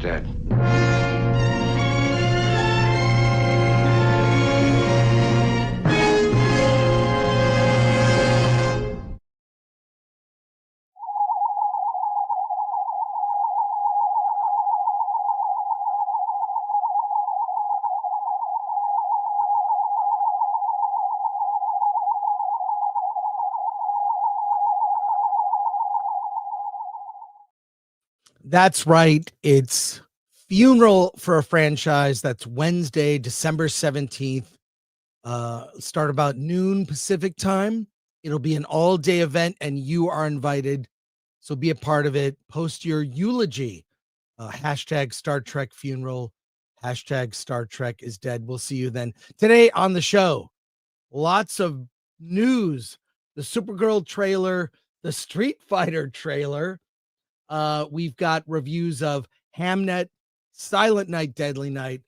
dead. That's right. It's Funeral for a Franchise. That's Wednesday, December 17th. Start about noon Pacific time. It'll be an all-day event, and you are invited. So be a part of it. Post your eulogy. Hashtag Star Trek funeral. Hashtag Star Trek is dead. We'll see you then. Today on the show, lots of news. The Supergirl trailer, the Street Fighter trailer. We've got reviews of Hamnet, Silent Night, Deadly Night,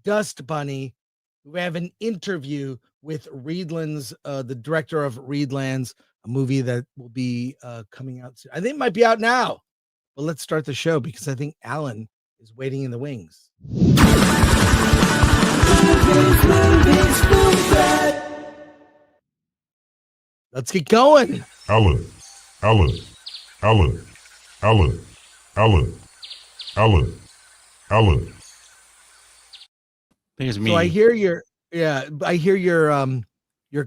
Dust Bunny. We have an interview with Reedland's, the director of Reedlands, a movie that will be coming out soon. I think it might be out now. But let's start the show because I think Alan is waiting in the wings. Let's get going. Alan. There's me. So I hear your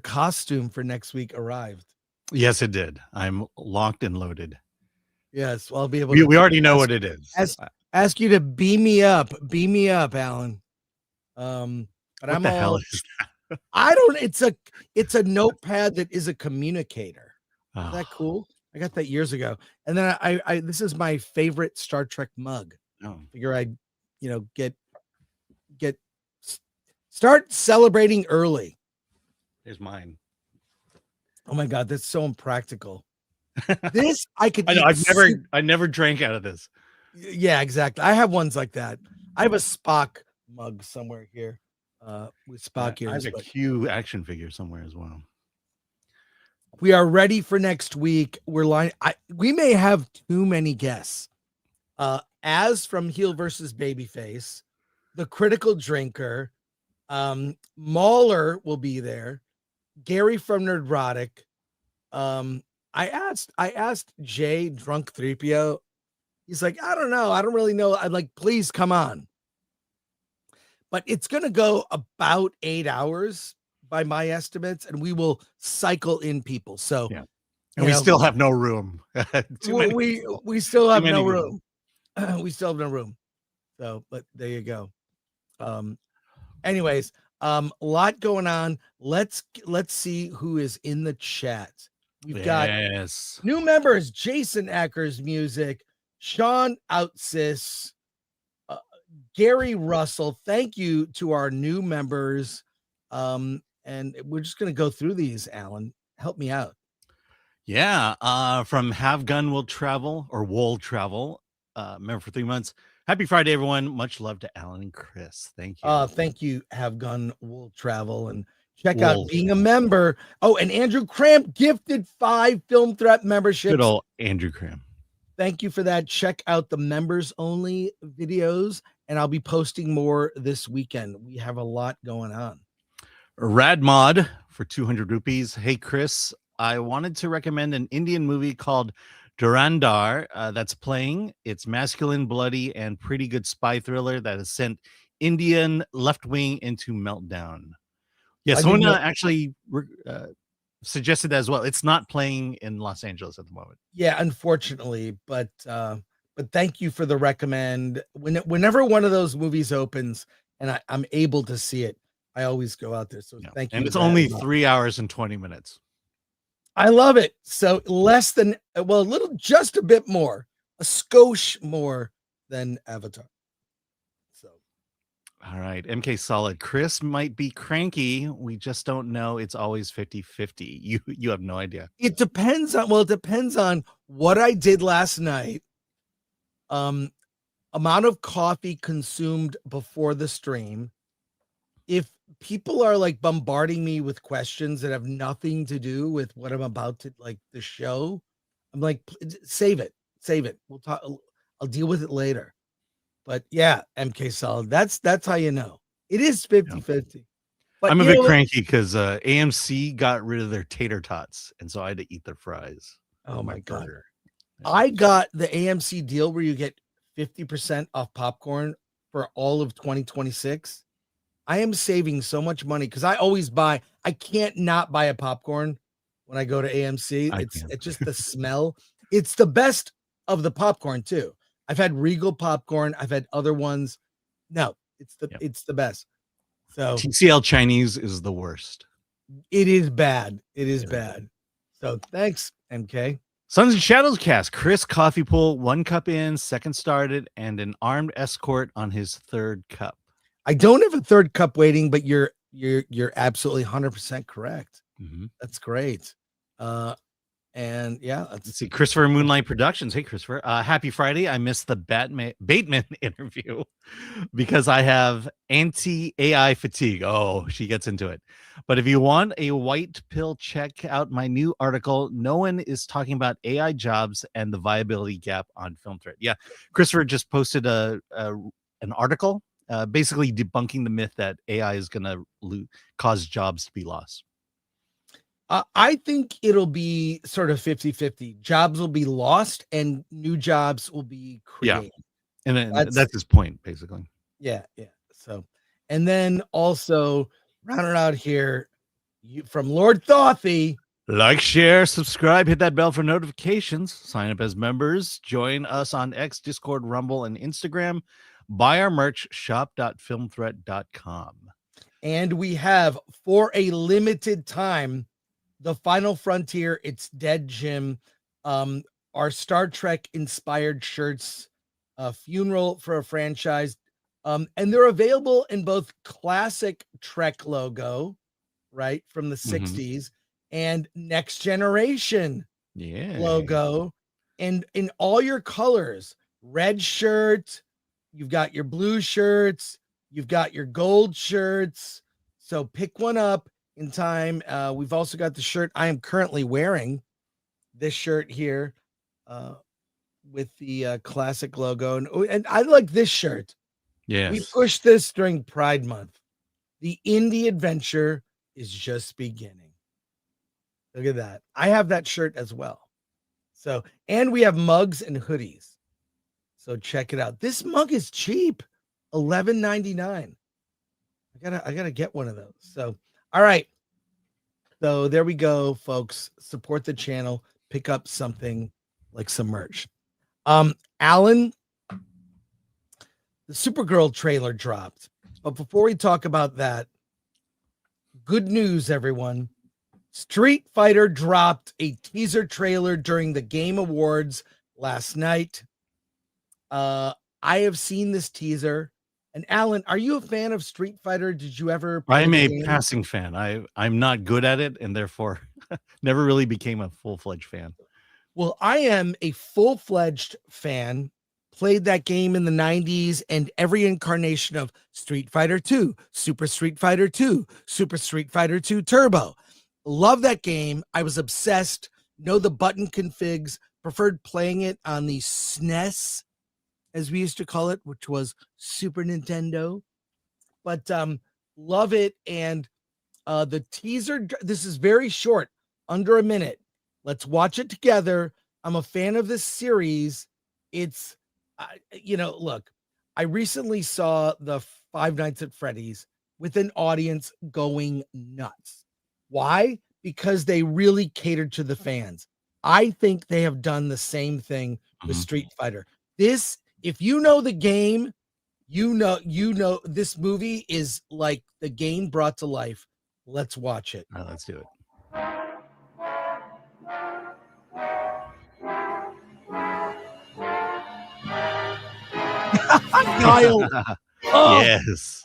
costume for next week arrived. Yes, it did. I'm locked and loaded. Yes, well, I'll be able We to already know what it is. ask you to beam me up, Alan. But What I'm the all hell is that? I don't it's a notepad that is a communicator. Is that Oh, cool? I got that years ago. And then I this is my favorite Star Trek mug. no. Figure I'd, start celebrating early. Here's mine. Oh my god, that's so impractical. This I could I know. eat I never drank out of this. Yeah, exactly. I have ones like that. I have a Spock mug somewhere here, with Spock I ears. have a But Q action figure somewhere as well. we are ready for next week. We may have too many guests. As from Heel versus Babyface, the Critical Drinker, Mauler will be there. Gary from Nerdrotic. I asked Jay Drunk 3PO. He's like, I don't know. I don't really know. I'd like, please come on. But it's going to go about 8 hours by my estimates, and we will cycle in people. So, Yeah. And we still have no room. We still have no many room. We still have no room. So, but there you go. Anyways, a lot going on. Let's see who is in the chat. We've got new members: Jason Ackers Music, Sean Outsis, Gary Russell. Thank you to our new members. And we're just going to go through these. Alan, help me out. Yeah. From Have Gunn Will Travel or Wool Travel. Member for 3 months. Happy Friday, everyone. Much love to Alan and Chris. Thank you. Thank you, Have Gun Will Travel, and check out being a member. Oh, and Andrew Cramp gifted 5 Film Threat memberships. Good old Andrew Cramp. Thank you for that. Check out the members only videos, and I'll be posting more this weekend. We have a lot going on. Rad Mod for 200 rupees. Hey, Chris, I wanted to recommend an Indian movie called Durandar that's playing. It's masculine, bloody, and pretty good spy thriller that has sent Indian left wing into meltdown. Yeah, someone actually suggested that as well. It's not playing in Los Angeles at the moment. Yeah, unfortunately, but thank you for the recommend. Whenever one of those movies opens and I'm able to see it, I always go out there. So thank you. And it's only 3 hours and 20 minutes. I love it. So less than, well, just a bit more, a skosh more than Avatar. So, all right. MK Solid. Chris might be cranky. We just don't know. It's always 50-50. You have no idea. It depends on what I did last night. Amount of coffee consumed before the stream. If people are like bombarding me with questions that have nothing to do with what I'm about to, like the show, I'm like, save it. We'll talk. I'll deal with it later. But yeah, MK Solid. That's how you know. It is 50-50. But I'm a bit cranky because AMC got rid of their tater tots, and so I had to eat their fries. Oh my God. Burger. Yeah. I got the AMC deal where you get 50% off popcorn for all of 2026. I am saving so much money because I always buy. I can't not buy a popcorn when I go to AMC. It's just the smell. It's the best of the popcorn too. I've had Regal popcorn. I've had other ones. No, it's the best. So TCL Chinese is the worst. It is bad. It is bad. So thanks, MK. Sons and Shadows cast. Chris coffee pool, 1 cup in, 2nd started, and an armed escort on his 3rd cup. I don't have a 3rd cup waiting, but you're absolutely 100% correct. Mm-hmm. That's great. And yeah, let's see. Christopher Moonlight Productions. Hey, Christopher. Happy Friday. I missed the Bateman interview because I have anti-AI fatigue. Oh, she gets into it. But if you want a white pill, check out my new article. No one is talking about AI jobs and the viability gap on Film Threat. Yeah, Christopher just posted an article basically debunking the myth that AI is going to cause jobs to be lost. I think it'll be sort of 50-50. Jobs will be lost and new jobs will be created. Yeah. And that's his point, basically. Yeah. So, and then also rounding out here from Lord Thothy. Like, share, subscribe, hit that bell for notifications, sign up as members, join us on X, Discord, Rumble, and Instagram. Buy our merch, shop.filmthreat.com. And we have, for a limited time, The Final Frontier, It's Dead, Jim. Our Star Trek inspired shirts, Funeral for a Franchise. And they're available in both classic Trek logo, right, from the 60s, and Next Generation logo, and in all your colors. Red shirt, you've got your blue shirts, you've got your gold shirts. So pick one up in time. We've also got the shirt I am currently wearing, this shirt here with the classic logo, and I like this shirt. Yes, we pushed this during Pride Month. The indie adventure is just beginning. Look at that. I have that shirt as well. So, and we have mugs and hoodies, so check it out. This mug is cheap, $11.99. I gotta get one of those. So, all right. So there we go, folks. Support the channel. Pick up something like some merch. Alan, the Supergirl trailer dropped. But before we talk about that, good news, everyone. Street Fighter dropped a teaser trailer during the Game Awards last night. I have seen this teaser. And Alan, are you a fan of Street Fighter? Did you ever play I'm a game? passing fan. I'm not good at it, and therefore never really became a full-fledged fan. Well, I am a full-fledged fan. Played that game in the 90s and every incarnation of Street Fighter 2, Super Street Fighter 2, Super Street Fighter 2 Turbo. Love that game. I was obsessed. Know the button configs. Preferred playing it on the SNES, as we used to call it, which was Super Nintendo. But love it. And the teaser, this is very short, under a minute. Let's watch it together. I'm a fan of this series. It's, look, I recently saw the Five Nights at Freddy's with an audience going nuts. Why? Because they really catered to the fans. I think they have done the same thing with Street Fighter. This, if you know the game, you know this movie is like the game brought to life. Let's watch it. All right, let's do it. Kyle. Oh. Yes.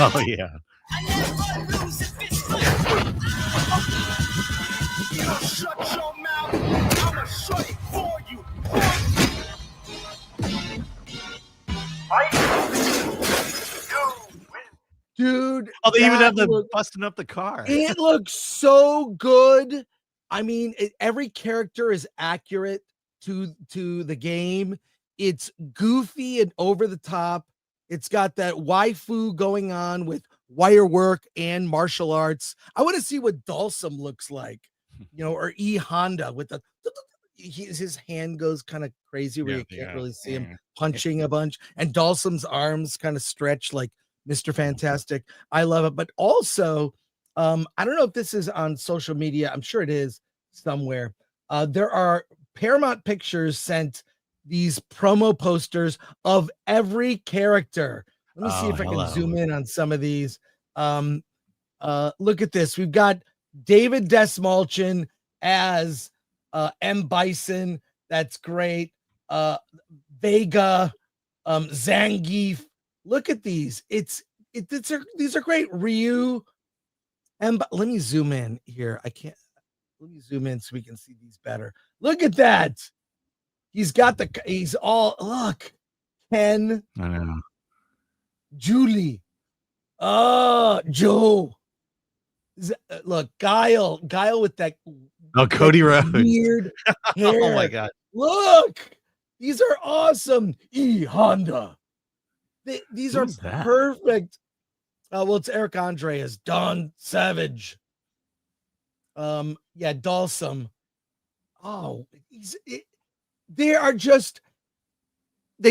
Oh yeah. Dude, Oh, they even that have the look- busting up the car. it looks so good. I mean, every character is accurate to the game. It's goofy and over the top. It's got that waifu going on with wire work and martial arts. I want to see what Dalsum looks like, or E Honda with the his hand goes kind of crazy where you can't really see him punching a bunch, and Dalsum's arms kind of stretch like Mr. Fantastic. I love it. But also, I don't know if this is on social media. I'm sure it is somewhere. There are Paramount Pictures sent these promo posters of every character. Let me see if I can zoom in on some of these. Look at this. We've got David Desmalchin as M. Bison. That's great. Vega, Zangief. Look at these. These are great. Ryu. And let me zoom in here. Let me zoom in so we can see these better. Look at that. He's all, look. Ken. I know. Julie. Joe. Look, Guile with that. Cody Rhodes. Weird hair. Oh my God. Look, these are awesome. E Honda. These are perfect. Well, it's Eric Andre as Don Savage. Yeah, Dalsum. Oh, they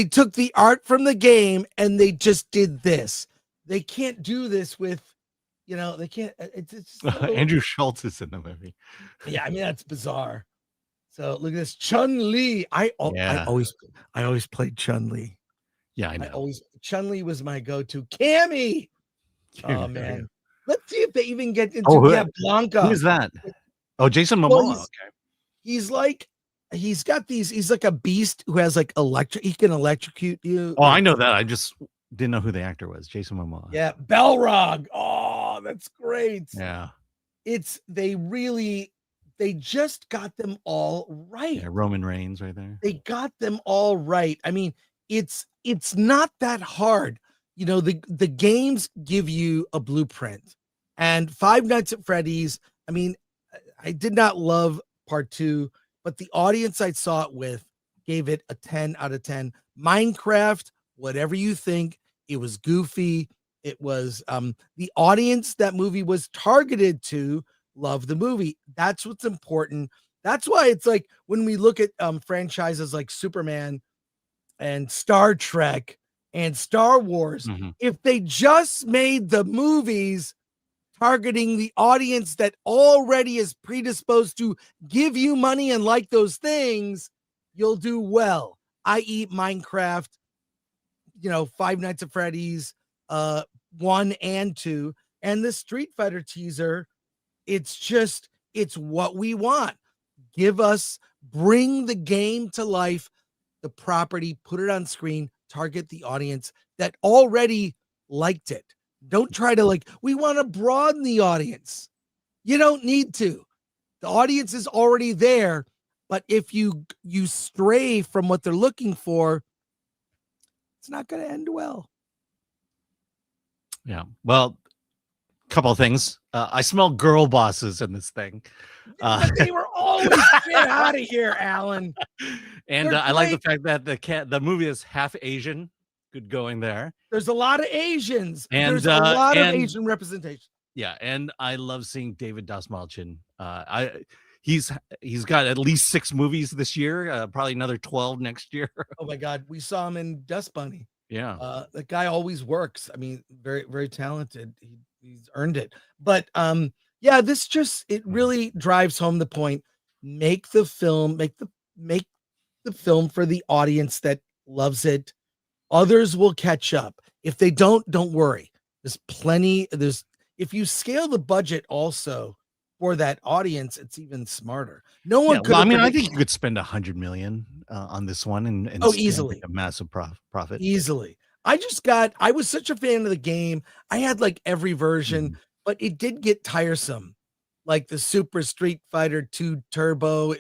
took the art from the game and they just did this. They can't do this with, they can't. It's Andrew Schultz is in the movie. Yeah, I mean that's bizarre. So look at this, Chun-Li. I always played Chun-Li. Yeah, I know. Chun-Li was my go-to. Cammy. Oh man, let's see if they even get into Blanca. Who is that? Oh, Jason Momoa. Well, he's got these. He's like a beast who has like he can electrocute you. Oh, I know that. I just didn't know who the actor was. Jason Momoa. Yeah, Balrog. Oh, that's great. Yeah, they just got them all right. Yeah, Roman Reigns right there. They got them all right. I mean, it's not that hard. The games give you a blueprint, and Five Nights at Freddy's. I mean, I did not love part 2, but the audience I saw it with gave it a 10 out of 10. Minecraft, whatever you think, it was goofy. It was the audience that movie was targeted to love the movie. That's what's important. That's why it's like when we look at franchises like Superman and Star Trek and Star Wars, if they just made the movies targeting the audience that already is predisposed to give you money and like those things, you'll do well. I.e. Minecraft, Five Nights at Freddy's, 1 and 2, and the Street Fighter teaser. It's what we want. Bring the game to life, the property, put it on screen, target the audience that already liked it. Don't try to we want to broaden the audience. You don't need to. The audience is already there, but if you stray from what they're looking for, it's not going to end well. Yeah. Well, couple of things. I smell girl bosses in this thing. They were always get out of here, Alan. And I like the fact that the movie is half Asian. Good going there. There's a lot of Asians. And there's a lot of Asian representation. Yeah, and I love seeing David Dasmalchian. He's got at least 6 movies this year, probably another 12 next year. Oh my God, we saw him in Dust Bunny. Yeah, the guy always works. I mean, very, very talented. He's earned it. But yeah, this it really drives home the point. Make the film for the audience that loves it. Others will catch up. If they don't worry. There's plenty. If you scale the budget also for that audience, it's even smarter. No one could. Well, I mean, I think you could spend $100 million on this one and easily a massive profit. Easily. I was such a fan of the game. I had every version, but it did get tiresome, like the Super Street Fighter 2 Turbo.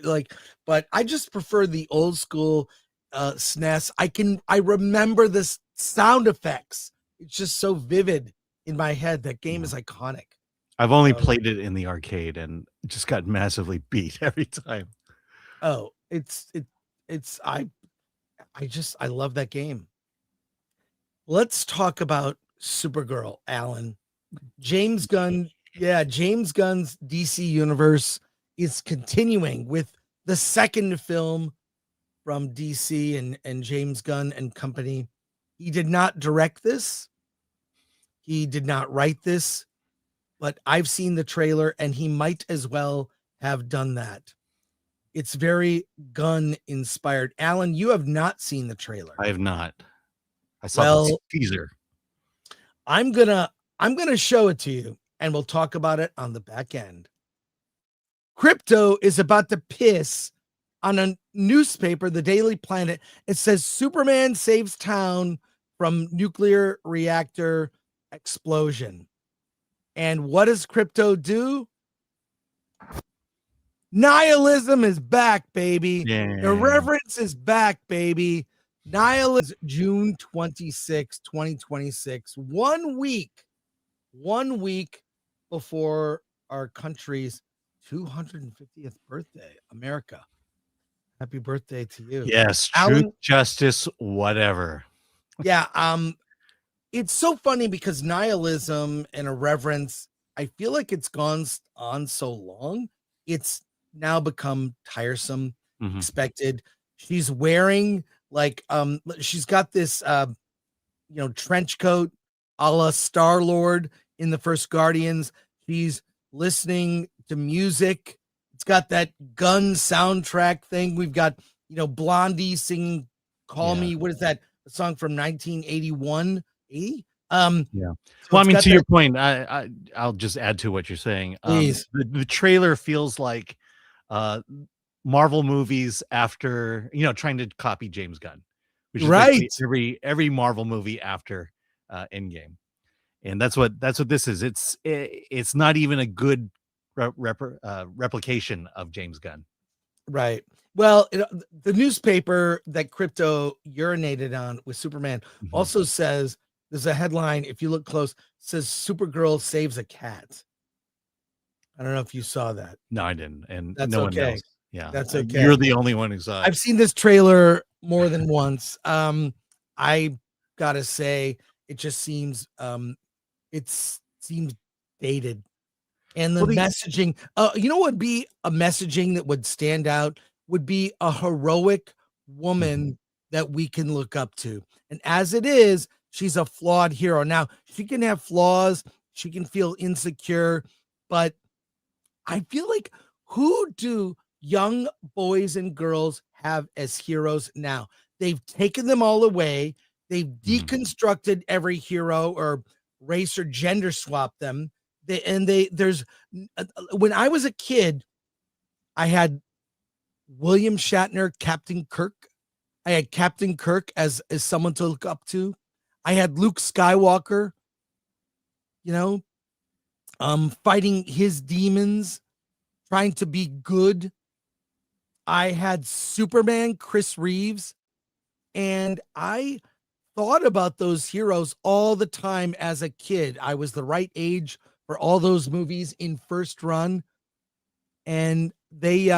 But I just prefer the old school SNES. I remember this sound effects. It's just so vivid in my head. That game is iconic. I've only So, played it in the arcade and just got massively beat every time. oh, I love that game. Let's talk about Supergirl, Alan. James Gunn, James Gunn's DC universe is continuing with the second film from DC and James Gunn and company. He did not direct this. He did not write this, but I've seen the trailer and he might as well have done that. It's very Gunn inspired. Alan, you have not seen the trailer. I have not. I saw the Well, teaser. I'm gonna show it to you and we'll talk about it on the back end. Crypto is about to piss on a newspaper, the Daily Planet. It says Superman saves town from nuclear reactor explosion. And what does crypto do? Nihilism is back, baby. Yeah. Irreverence is back, baby. Nihilism, June 26, 2026. 1 week before our country's 250th birthday. America. Happy birthday to you. Yes, Alan, truth, justice, whatever. yeah, it's so funny because nihilism and irreverence, I feel like it's gone on so long. It's now become tiresome, expected. She's wearing like she's got this trench coat a la Star-Lord in the first Guardians. She's listening to music. It's got that Gunn soundtrack thing. We've got Blondie singing "Call Me." What is that? A song from 1981? 80? Yeah. So well, I mean, to your point, I'll just add to what you're saying. Please. The trailer feels like Marvel movies after trying to copy James Gunn, which is right. Every Marvel movie after Endgame, and that's what this is. It's not even a good replication of James Gunn. Right. Well, the newspaper that Crypto urinated on with Superman also says, there's a headline, if you look close, says Supergirl saves a cat. I don't know if you saw that. No, I didn't. And that's no okay. One else. Yeah. That's okay. You're the only one who saw it. I've seen this trailer more than once. I gotta say, it just seems dated. And the messaging, you know what would be a messaging that would stand out would be a heroic woman that we can look up to. And as it is, she's a flawed hero. Now, she can have flaws, she can feel insecure, but I feel like, who do young boys and girls have as heroes now? They've taken them all away. They've deconstructed every hero or race or gender swapped them. There's when I was a kid, I had William Shatner, Captain Kirk. I had Captain Kirk as someone to look up to. I had Luke Skywalker, fighting his demons, trying to be good. I had Superman, Chris Reeves, and I thought about those heroes all the time as a kid. I was the right age for all those movies in first run, and they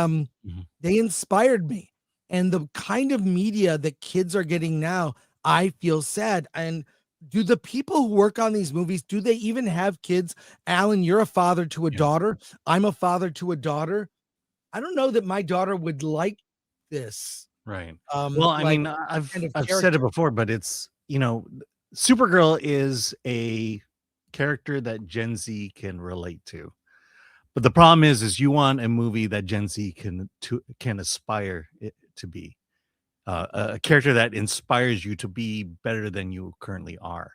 inspired me. And the kind of media that kids are getting now, I feel sad. And do the people who work on these movies, do they even have kids? Alan, you're a father to a daughter. I'm a father to a daughter. I don't know that my daughter would like this. Right. Well, I mean, I've said it before, but it's, Supergirl is a character that Gen Z can relate to. But the problem is you want a movie that Gen Z can aspire it to be. A character that inspires you to be better than you currently are.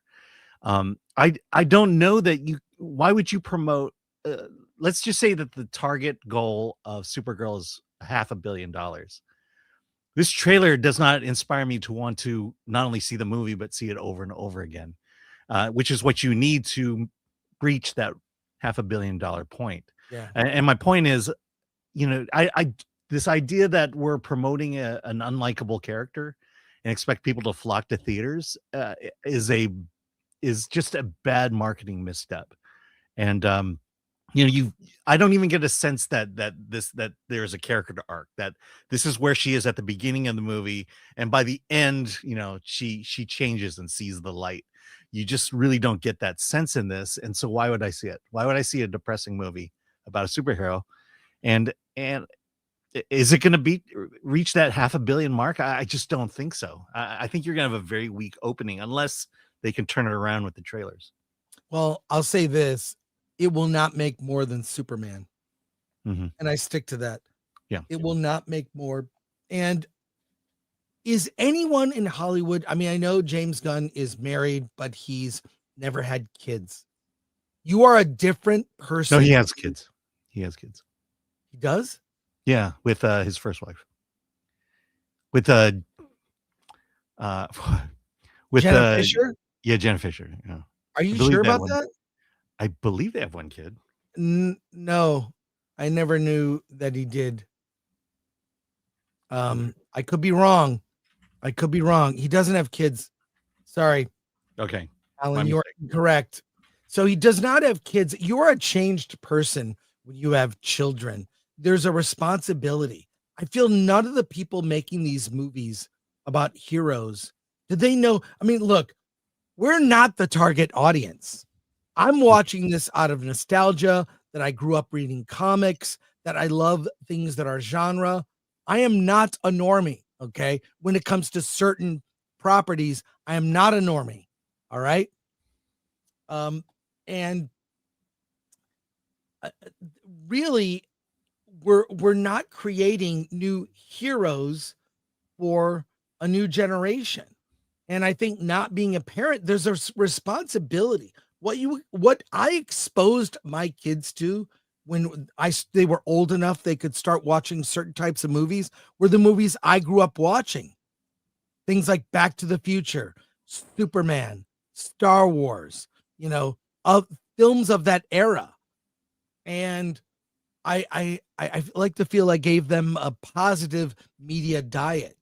I don't know that why would you promote, let's just say that the target goal of Supergirl is $500 million. This trailer does not inspire me to want to not only see the movie, but see it over and over again, which is what you need to reach that $500 million point. Yeah. And my point is, I this idea that we're promoting an unlikable character and expect people to flock to theaters is just a bad marketing misstep. And I don't even get a sense that there's a character arc, that this is where she is at the beginning of the movie, and by the end, she changes and sees the light. You just really don't get that sense in this. And so why would I see it? Why would I see a depressing movie about a superhero? And is it going to reach that 500 million mark? I just don't think so. I think you're going to have a very weak opening unless they can turn it around with the trailers. Well, I'll say this. It will not make more than Superman. Mm-hmm. And I stick to that. Yeah. It will not make more. And is anyone in Hollywood? I mean, I know James Gunn is married, but he's never had kids. You are a different person. No, he has kids. He has kids. He does? Yeah, with his first wife. With Jenna Fisher? Yeah, Jenna Fisher. Yeah. Are you sure about that? I believe they have one kid. No, I never knew that he did. I could be wrong. He doesn't have kids. Sorry. Okay. Alan, you're incorrect. So he does not have kids. You're a changed person when you have children. There's a responsibility. I feel none of the people making these movies about heroes, do they know? I mean, look, we're not the target audience. I'm watching this out of nostalgia, that I grew up reading comics, that I love things that are genre. I am not a normie, okay? When it comes to certain properties, I am not a normie, all right? And really, we're not creating new heroes for a new generation. And I think not being a parent, there's a responsibility. What I exposed my kids to when they were old enough they could start watching certain types of movies were the movies I grew up watching. Things like Back to the Future, Superman, Star Wars, of films of that era. And I like to feel I gave them a positive media diet,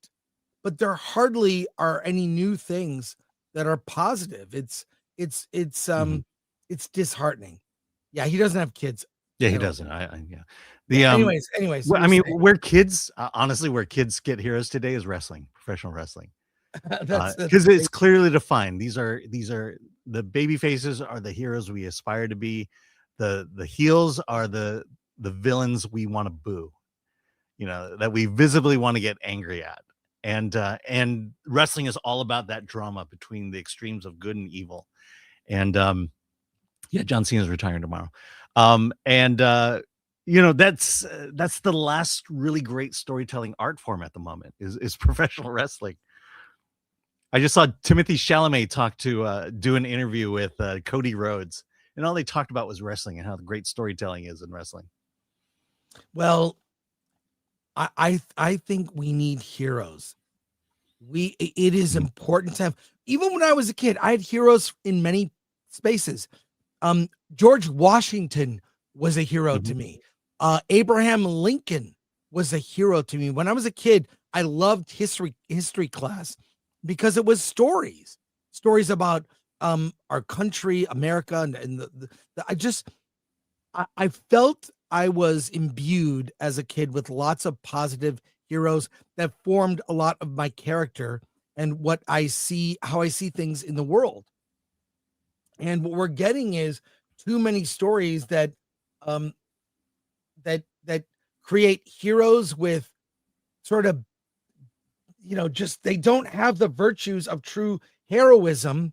but there hardly are any new things that are positive. It's disheartening. Yeah, he doesn't have kids. Yeah, he doesn't. Anyways. I mean, where kids get heroes today is wrestling, professional wrestling. Because it's clearly defined. These are the baby faces are the heroes we aspire to be. The heels are the villains we want to boo. That we visibly want to get angry at. And wrestling is all about that drama between the extremes of good and evil. And John Cena's retiring tomorrow. That's the last really great storytelling art form at the moment is professional wrestling. I just saw Timothy Chalamet do an interview with Cody Rhodes, and all they talked about was wrestling and how great storytelling is in wrestling. Well, I think we need heroes. It is important to have. Even when I was a kid, I had heroes in many spaces. George Washington was a hero to me. Abraham Lincoln was a hero to me. When I was a kid, I loved history class because it was stories about our country, America, and I felt I was imbued as a kid with lots of positive heroes that formed a lot of my character and how I see things in the world. And what we're getting is too many stories that create heroes with sort of, just they don't have the virtues of true heroism,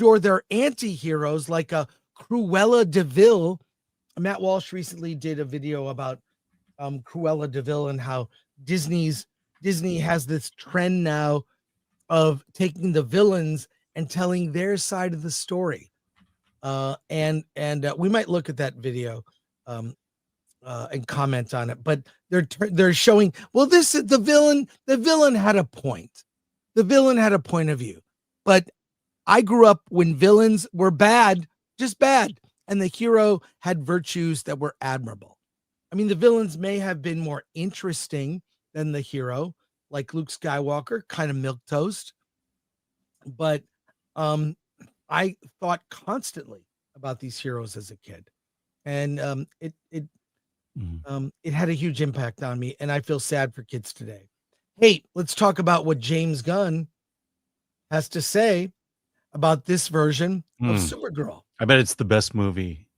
or they're anti-heroes like a Cruella de Vil. Matt Walsh recently did a video about Cruella de Vil and how Disney has this trend now of taking the villains and telling their side of the story. And we might look at that video and comment on it, but they're showing, well, this is the villain had a point. The villain had a point of view, but I grew up when villains were bad, just bad, and the hero had virtues that were admirable. I mean, the villains may have been more interesting than the hero, like Luke Skywalker, kind of milquetoast. But I thought constantly about these heroes as a kid, and it had a huge impact on me, and I feel sad for kids today. Hey, let's talk about what James Gunn has to say about this version of Supergirl. I bet it's the best movie.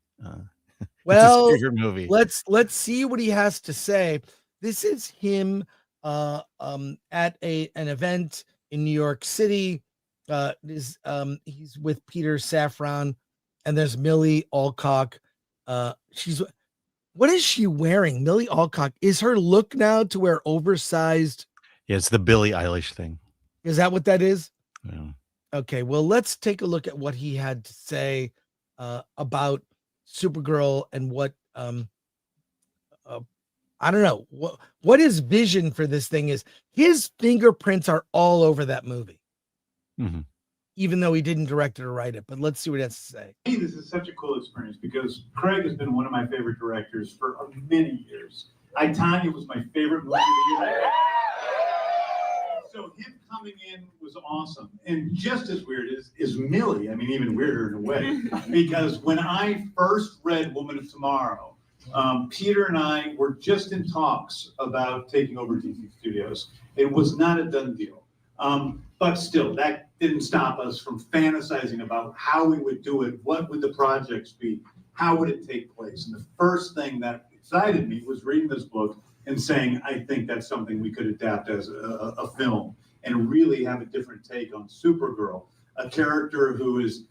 Well, it's a superhero movie. let's see what he has to say. This is him at an event in New York City. He's with Peter Safran, and there's Millie Alcock. What is she wearing? Millie Alcock, is her look now to wear oversized? Yeah, it's the Billie Eilish thing. Is that what that is? Yeah. Okay, well, let's take a look at what he had to say about Supergirl and what I don't know what his vision for this thing is. His fingerprints are all over that movie, even though he didn't direct it or write it. But let's see what he has to say. Hey, this is such a cool experience because Craig has been one of my favorite directors for many years. I, Tanya was my favorite movie of the year. So him coming in was awesome. And just as weird is Millie. I mean, even weirder in a way. Because when I first read Woman of Tomorrow, Peter and I were just in talks about taking over DC Studios. It was not a done deal. But still, that didn't stop us from fantasizing about how we would do it, what would the projects be, how would it take place. And the first thing that excited me was reading this book and saying, I think that's something we could adapt as a film and really have a different take on Supergirl, a character who is,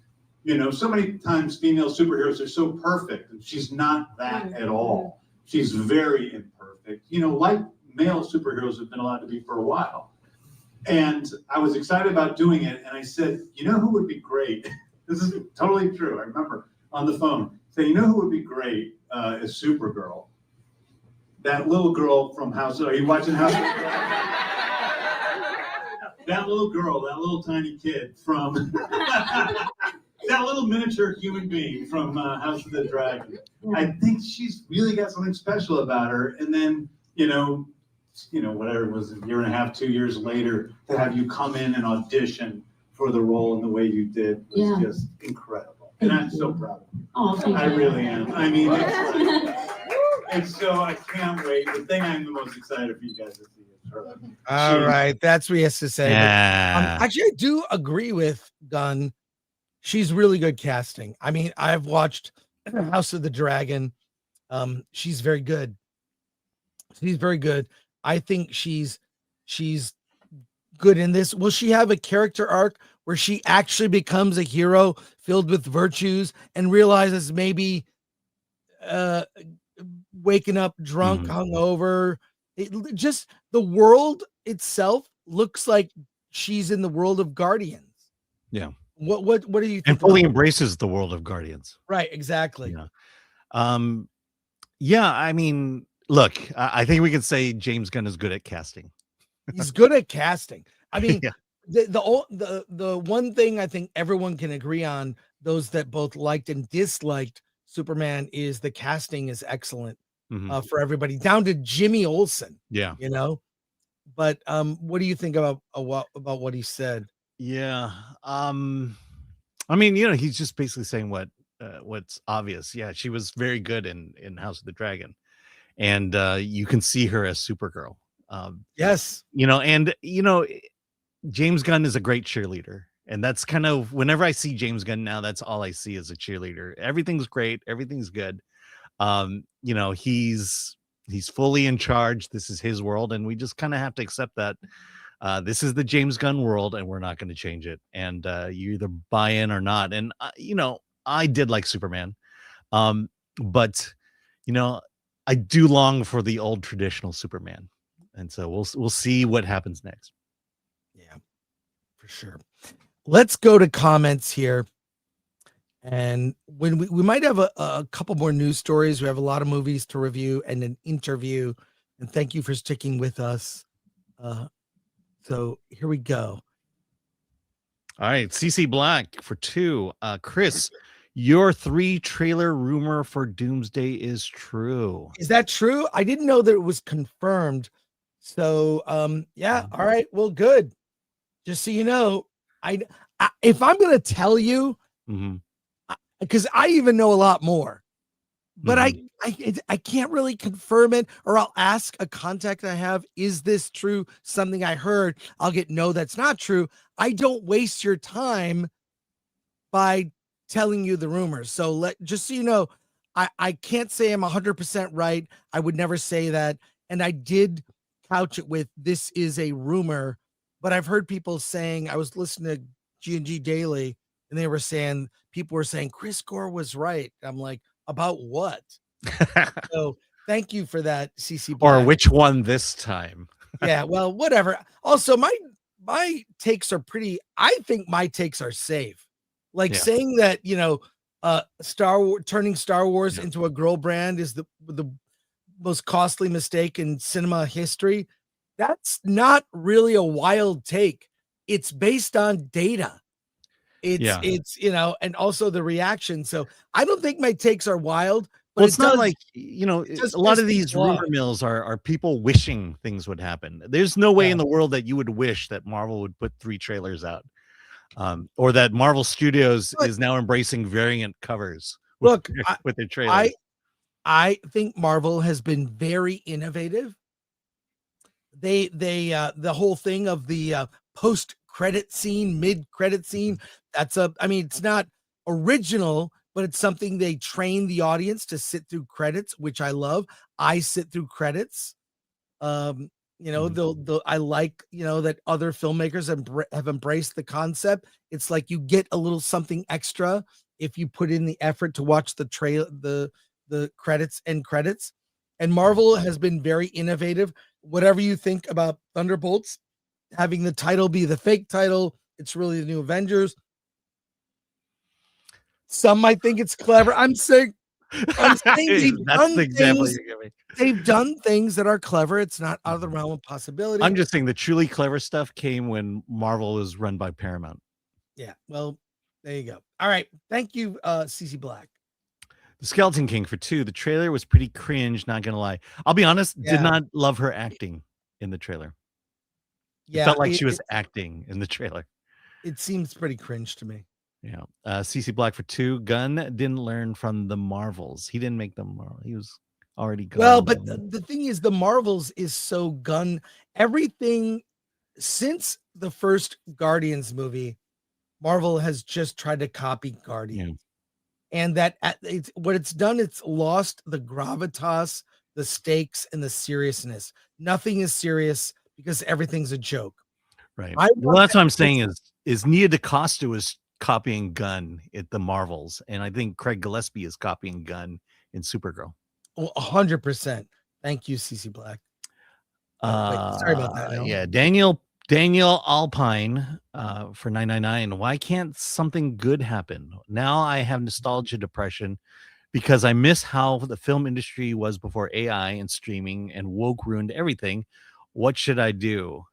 you know, so many times female superheroes are so perfect, and she's not that at all. She's very imperfect, you know, like male superheroes have been allowed to be for a while. And I was excited about doing it, and I said, you know who would be great? This is totally true. I remember on the phone saying, you know who would be great as Supergirl? That little girl from House of... Are you watching House of the Dragon? That little girl, that little tiny kid from... that little miniature human being from House of the Dragon. I think she's really got something special about her. And then, you know, whatever it was, a year and a half, 2 years later, to have you come in and audition for the role in the way you did was just incredible. And I'm so proud of you. Oh, thank you. I really am. I mean, it's so I can't wait. The thing I'm the most excited for you guys to see is her. All right, that's what he has to say. Yeah. But, actually, I do agree with Gunn. She's really good casting. I mean, I've watched House of the Dragon. She's very good. She's very good. I think she's good in this. Will she have a character arc where she actually becomes a hero filled with virtues and realizes maybe waking up drunk, hungover? Just the world itself looks like she's in the world of Guardians. Yeah. What do you think? And fully embraces the world of Guardians. Right, exactly. Yeah. Yeah, I mean, look, I think we can say James Gunn is good at casting. He's good at casting. I mean, Yeah. the one thing I think everyone can agree on, those that both liked and disliked Superman, is the casting is excellent for everybody, down to Jimmy Olsen. Yeah. You know, but what do you think about what he said? Yeah. I mean, you know, he's just basically saying what's obvious. Yeah, she was very good in House of the Dragon, and you can see her as Supergirl. Yes. You know, and you know, James Gunn is a great cheerleader, and that's kind of, whenever I see James Gunn now, that's all I see as a cheerleader. Everything's great, everything's good. You know, he's fully in charge. This is his world, and we just kind of have to accept that. This is the James Gunn world, and we're not going to change it. And you either buy in or not. And you know, I did like Superman, but you know, I do long for the old traditional Superman. And so we'll see what happens next. Yeah, for sure. Let's go to comments here. And when we might have a couple more news stories. We have a lot of movies to review and an interview. And thank you for sticking with us. So here we go. All right, CC Black for 2. Chris, your 3 trailer rumor for Doomsday is true. Is that true? I didn't know that it was confirmed. So yeah, all right, well, good. Just so you know, I if I'm gonna tell you, Mm-hmm. because I even know a lot more, but Mm-hmm. I can't really confirm it, or I'll ask a contact I have, is this true? Something I heard. I'll get no, that's not true. I don't waste your time by telling you the rumors. So just so you know, I can't say I'm 100% right. I would never say that. And I did couch it with this is a rumor, but I've heard people saying, I was listening to G&G Daily and they were saying, people were saying Chris Gore was right. I'm like, about what? So thank you for that, CC Or Black. which one this time? Yeah, well, whatever. Also, my takes are pretty. I think my takes are safe. Like Yeah. saying that, Star Wars turning Star Wars Yeah. into a girl brand is the most costly mistake in cinema history. That's not really a wild take. It's based on data. Yeah. It's and also the reaction. So I don't think my takes are wild, but Well, it it's not does like, it does a lot piss of these people off. rumor mills are people wishing things would happen. There's no way Yeah. in the world that you would wish that Marvel would put 3 trailers out. Or that Marvel Studios But is now embracing variant covers look, with their trailers. I think Marvel has been very innovative. They the whole thing of the post credit scene, mid credit scene, I mean, it's not original, but it's something they train the audience to sit through credits, which I love. I sit through credits. Um, Mhm. I like, that other filmmakers have embraced the concept. It's like you get a little something extra if you put in the effort to watch the credits and credits. And Marvel has been very innovative. Whatever you think about Thunderbolts, having the title be the fake title, it's really the new Avengers. Some might think it's clever. I'm saying That's the example you're giving. they've done things that are clever. It's not out of the realm of possibility. I'm just saying the truly clever stuff came when Marvel was run by Paramount. Yeah. Well, there you go. All right. Thank you, CC Black. The Skeleton King for 2. The trailer was pretty cringe, not gonna lie. I'll be honest, did Yeah. not love her acting in the trailer. It Yeah. felt like she was acting in the trailer. It seems pretty cringe to me. Yeah. CC Black for 2. Gunn didn't learn from the Marvels. He didn't make them. He was already gone. Well, but the thing is, the Marvels is so Gunn. Everything since the first Guardians movie, Marvel has just tried to copy Guardians. And what it's done, it's lost the gravitas, the stakes, and the seriousness. Nothing is serious because everything's a joke. Right. I Well, want that's that what I'm saying is Nia DaCosta is copying Gunn at the Marvels, and I think Craig Gillespie is copying Gunn in Supergirl. 100%. Thank you, CC Black. Wait, sorry about that. Al. Yeah, Daniel Alpine for 999. Why can't something good happen? Now I have nostalgia depression because I miss how the film industry was before AI and streaming and woke ruined everything. What should I do?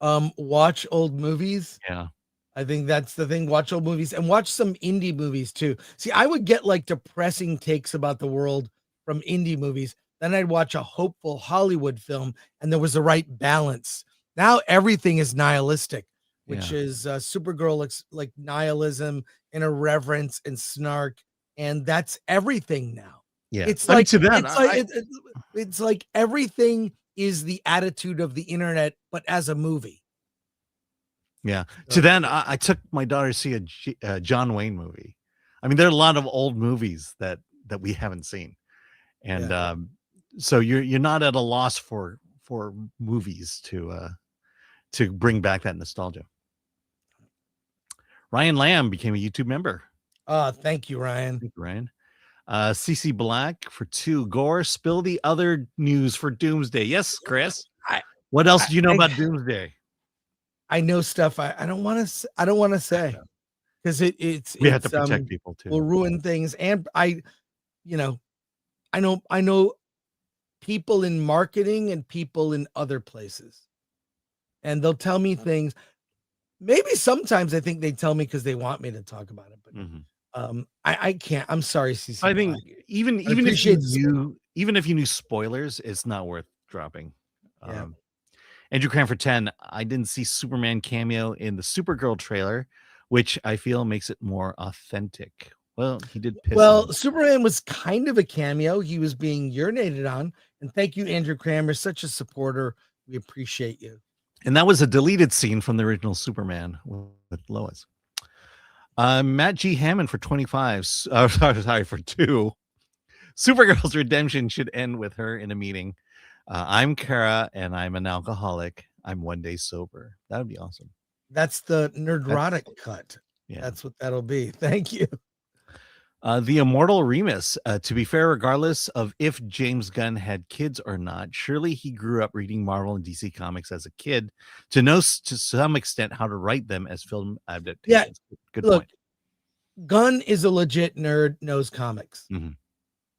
Watch old movies. Yeah. I think that's the thing. Watch old movies and watch some indie movies too. See, I would get like depressing takes about the world from indie movies. Then I'd watch a hopeful Hollywood film and there was the right balance. Now everything is nihilistic, which is Supergirl looks like nihilism and irreverence and snark. And that's everything now. Yeah. It's I mean, like, to that, it's like everything is the attitude of the internet, but as a movie. Yeah. To that, I took my daughter to see a John Wayne movie. I mean, there are a lot of old movies that we haven't seen, and so you're not at a loss for movies to bring back that nostalgia. Ryan Lamb became a YouTube member. Thank you, Ryan. Thank you, Ryan. CC Black for 2. Gore, spill the other news for Doomsday. Yes, Chris. What else do you know about Doomsday? I know stuff I don't want to say because We have to protect people too. Will ruin things. And I know people in marketing and people in other places, and they'll tell me things. Maybe sometimes I think they tell me because they want me to talk about it, but I can't. I'm sorry, CC. I think even if you knew spoilers, it's not worth dropping. Yeah. Andrew Cranford 10. I didn't see Superman cameo in the Supergirl trailer, which I feel makes it more authentic. Well, he did piss Well, on. Superman was kind of a cameo. He was being urinated on. And thank you, Andrew Kramer, such a supporter. We appreciate you. And that was a deleted scene from the original Superman with Lois. Matt G. Hammond for 25. Sorry, for 2. Supergirl's redemption should end with her in a meeting. I'm Kara, and I'm an alcoholic. I'm one day sober. That would be awesome. That's the nerdrotic cut. Yeah. That's what that'll be. Thank you. The Immortal Remus. To be fair, regardless of if James Gunn had kids or not, surely he grew up reading Marvel and DC comics as a kid to know to some extent how to write them as film adaptations. Yeah, Good look, point. Gunn is a legit nerd, knows comics,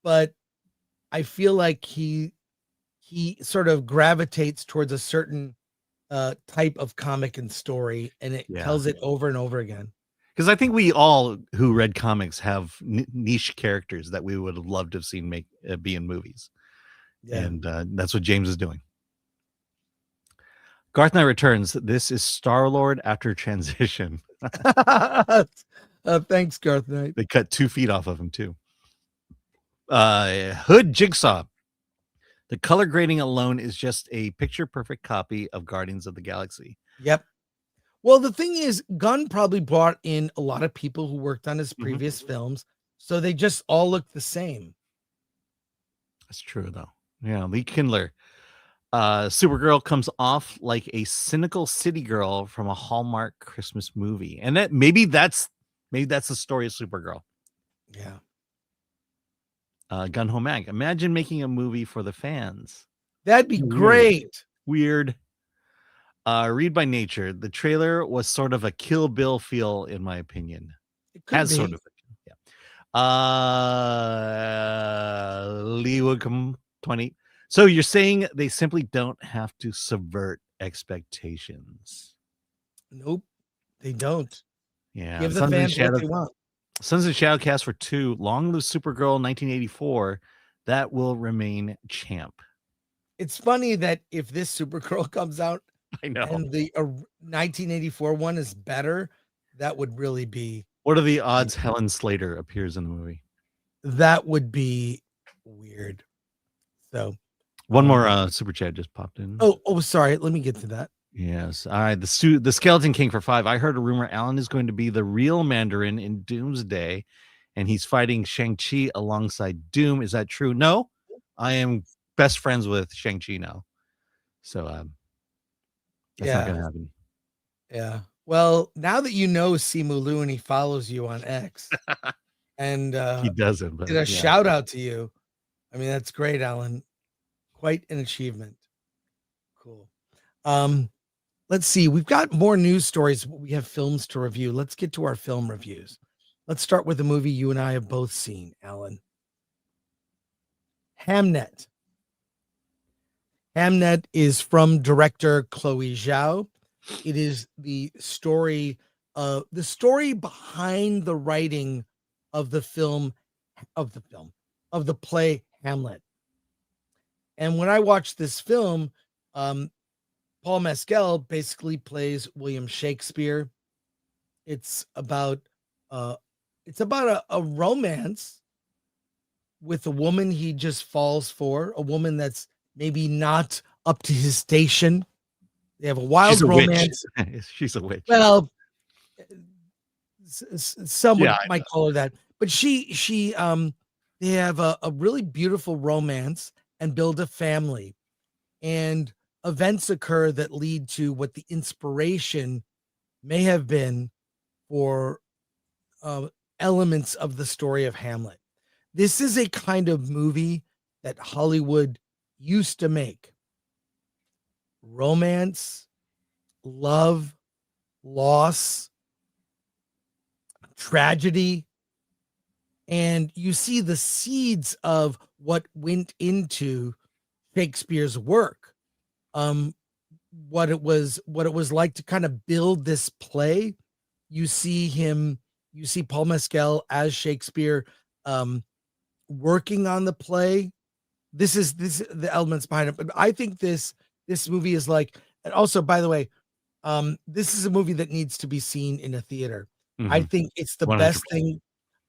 but I feel like he sort of gravitates towards a certain type of comic and story, and it tells it over and over again. Because I think we all who read comics have niche characters that we would have loved to have seen be in movies. Yeah. And that's what James is doing. Garth Knight returns. This is Star-Lord after transition. Thanks, Garth Knight. They cut 2 feet off of him, too. Hood Jigsaw. The color grading alone is just a picture-perfect copy of Guardians of the Galaxy. Yep. Well, the thing is, Gunn probably brought in a lot of people who worked on his previous films, so they just all look the same. That's true, though. Yeah, Lee Kindler. Supergirl comes off like a cynical city girl from a Hallmark Christmas movie, and that maybe that's the story of Supergirl. Yeah. Gun Ho Mag. Imagine making a movie for the fans. That'd be great. Weird. Read by Nature. The trailer was sort of a Kill Bill feel, in my opinion. It could be. Sort of. Yeah. Lee Wickham 20. So you're saying they simply don't have to subvert expectations? Nope, they don't. Yeah. Give the fans what they want. Sons of Shadowcast for 2. Long live Supergirl 1984. That will remain champ. It's funny that if this Supergirl comes out, I know, and the 1984 one is better, that would really be. What are the odds Helen Slater appears in the movie? That would be weird. So, one more super chat just popped in. Oh, sorry. Let me get to that. Yes. All right. The Skeleton King for 5. I heard a rumor Alan is going to be the real Mandarin in Doomsday, and he's fighting Shang-Chi alongside Doom. Is that true? No, I am best friends with Shang-Chi now. So, that's not gonna happen. Yeah. Well, now that you know Simu Liu and he follows you on X, and he doesn't, but did a shout out to you. I mean, that's great, Alan. Quite an achievement. Cool. Let's see. We've got more news stories. We have films to review. Let's get to our film reviews. Let's start with the movie you and I have both seen, Alan. Hamnet. Hamnet is from director Chloe Zhao. It is the story behind the writing of the play Hamlet. And when I watched this film, Paul Mescal basically plays William Shakespeare. It's about a romance with a woman he just falls for, a woman that's maybe not up to his station. They have a wild romance. She's a witch. Well, someone might call her that, but they have a really beautiful romance and build a family, and events occur that lead to what the inspiration may have been for elements of the story of Hamlet. This is a kind of movie that Hollywood used to make. Romance, love, loss, tragedy. And you see the seeds of what went into Shakespeare's work. What it was like to kind of build this play. You see Paul Mescal as Shakespeare, working on the play. This is the elements behind it. But I think this this movie is like, and also, by the way, this is a movie that needs to be seen in a theater. I think it's the 100%. best thing.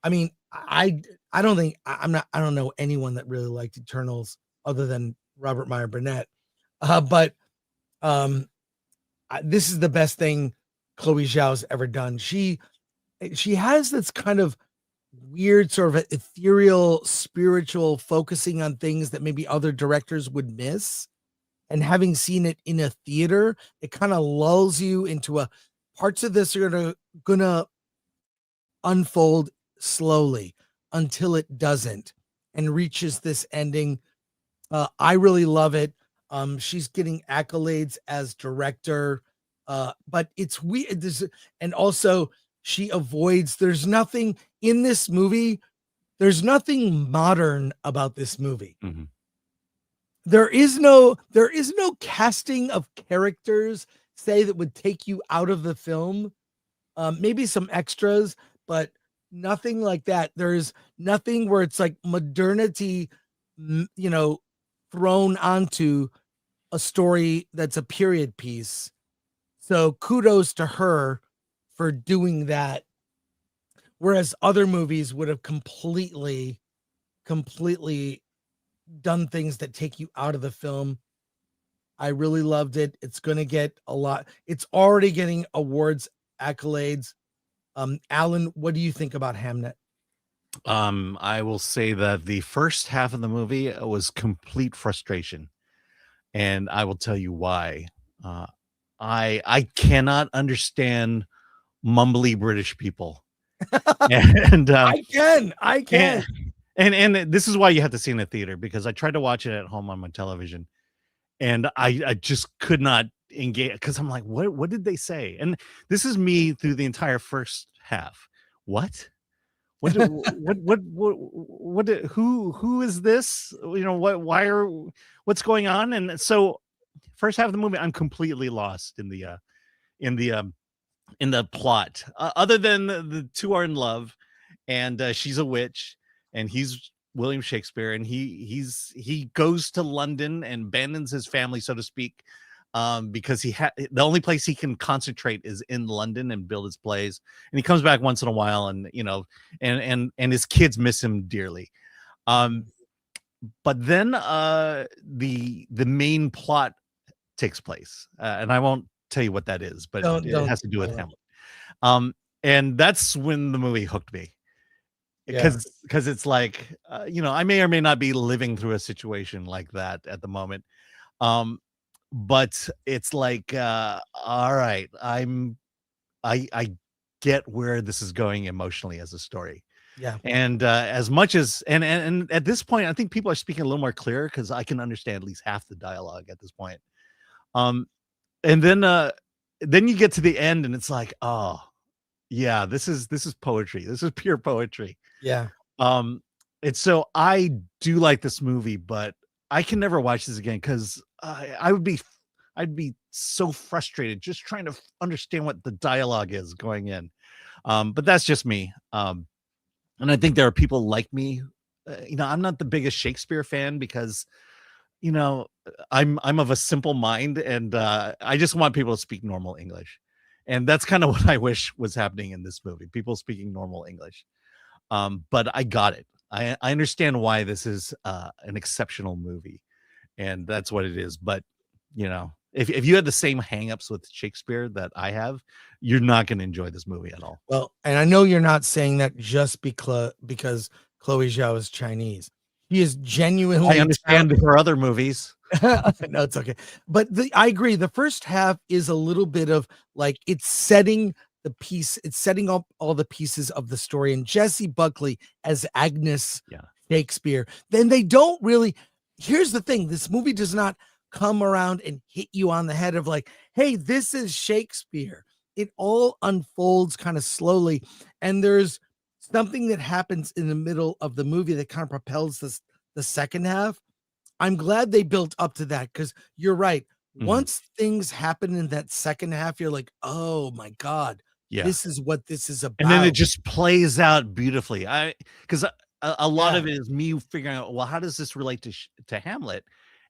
I mean, I don't think I don't know anyone that really liked Eternals other than Robert Meyer Burnett. But this is the best thing Chloe Zhao's ever done. She has this kind of weird sort of ethereal, spiritual focusing on things that maybe other directors would miss. And having seen it in a theater, it kind of lulls you into a parts of this are gonna unfold slowly until it doesn't and reaches this ending. I really love it. She's getting accolades as director, but it's weird. And also she avoids, there's nothing in this movie. There's nothing modern about this movie. There is no casting of characters, say, that would take you out of the film. Maybe some extras, but nothing like that. There's nothing where it's like modernity, thrown onto a story that's a period piece. So kudos to her for doing that. Whereas other movies would have completely done things that take you out of the film. I really loved it. It's going to get a lot. It's already getting awards, accolades. Alan, what do you think about Hamnet? I will say that the first half of the movie was complete frustration, and I will tell you why. I cannot understand mumbly British people, and I can. And this is why you have to see it in a theater, because I tried to watch it at home on my television, and I just could not engage, because I'm like, what did they say? And this is me through the entire first half. What who is this? What's going on? And so first half of the movie, I'm completely lost in the plot. Other than the two are in love, and she's a witch, and he's William Shakespeare, and he goes to London and abandons his family, so to speak, because the only place he can concentrate is in London and build his plays. And he comes back once in a while, and and his kids miss him dearly. But then the main plot takes place, and I won't tell you what that is, but it has to do with Hamlet. And that's when the movie hooked me, because it's like, I may or may not be living through a situation like that at the moment. But it's like, all right, I get where this is going emotionally as a story. Yeah. And as much as and at this point, I think people are speaking a little more clear, because I can understand at least half the dialogue at this point. And then you get to the end, and it's like, oh yeah, this is poetry. This is pure poetry. Yeah. And so I do like this movie, but I can never watch this again, because I'd be so frustrated just trying to understand what the dialogue is going in. But that's just me. And I think there are people like me. I'm not the biggest Shakespeare fan, because I'm of a simple mind, and I just want people to speak normal English. And that's kind of what I wish was happening in this movie, people speaking normal English. But I got it. I understand why this is an exceptional movie, and that's what it is. But if you had the same hangups with Shakespeare that I have, you're not going to enjoy this movie at all. Well, and I know you're not saying that just because Chloe Zhao is Chinese. She is genuinely. I understand her other movies. No, it's okay. But I agree. The first half is a little bit of like, it's setting up all the pieces of the story. And Jessie Buckley as Agnes Shakespeare. Then they don't really. Here's the thing: this movie does not come around and hit you on the head of like, hey, this is Shakespeare. It all unfolds kind of slowly, and there's something that happens in the middle of the movie that kind of propels the second half. I'm glad they built up to that, because you're right. Once things happen in that second half, you're like, oh my God, this is what this is about. And then it just plays out beautifully. Because a lot of it is me figuring out, well, how does this relate to Hamlet?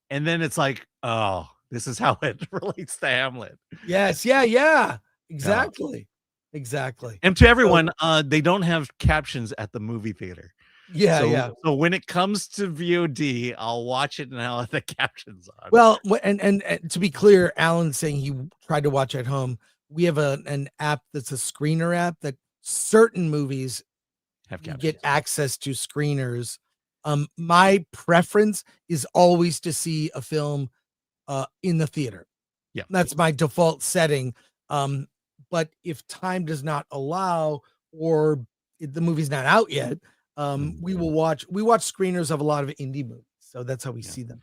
And then it's like, oh, This is how it relates to Hamlet. Yes, yeah. Exactly. And to everyone, they don't have captions at the movie theater. Yeah. So when it comes to VOD, I'll watch it and I'll have the captions on. Well, and to be clear, Alan's saying he tried to watch at home. We have an app that's a screener app that certain movies have you captions. get access to screeners. My preference is always to see a film in the theater. Yeah, that's my default setting. But if time does not allow, or if the movie's not out yet, we watch screeners of a lot of indie movies. So that's how we see them.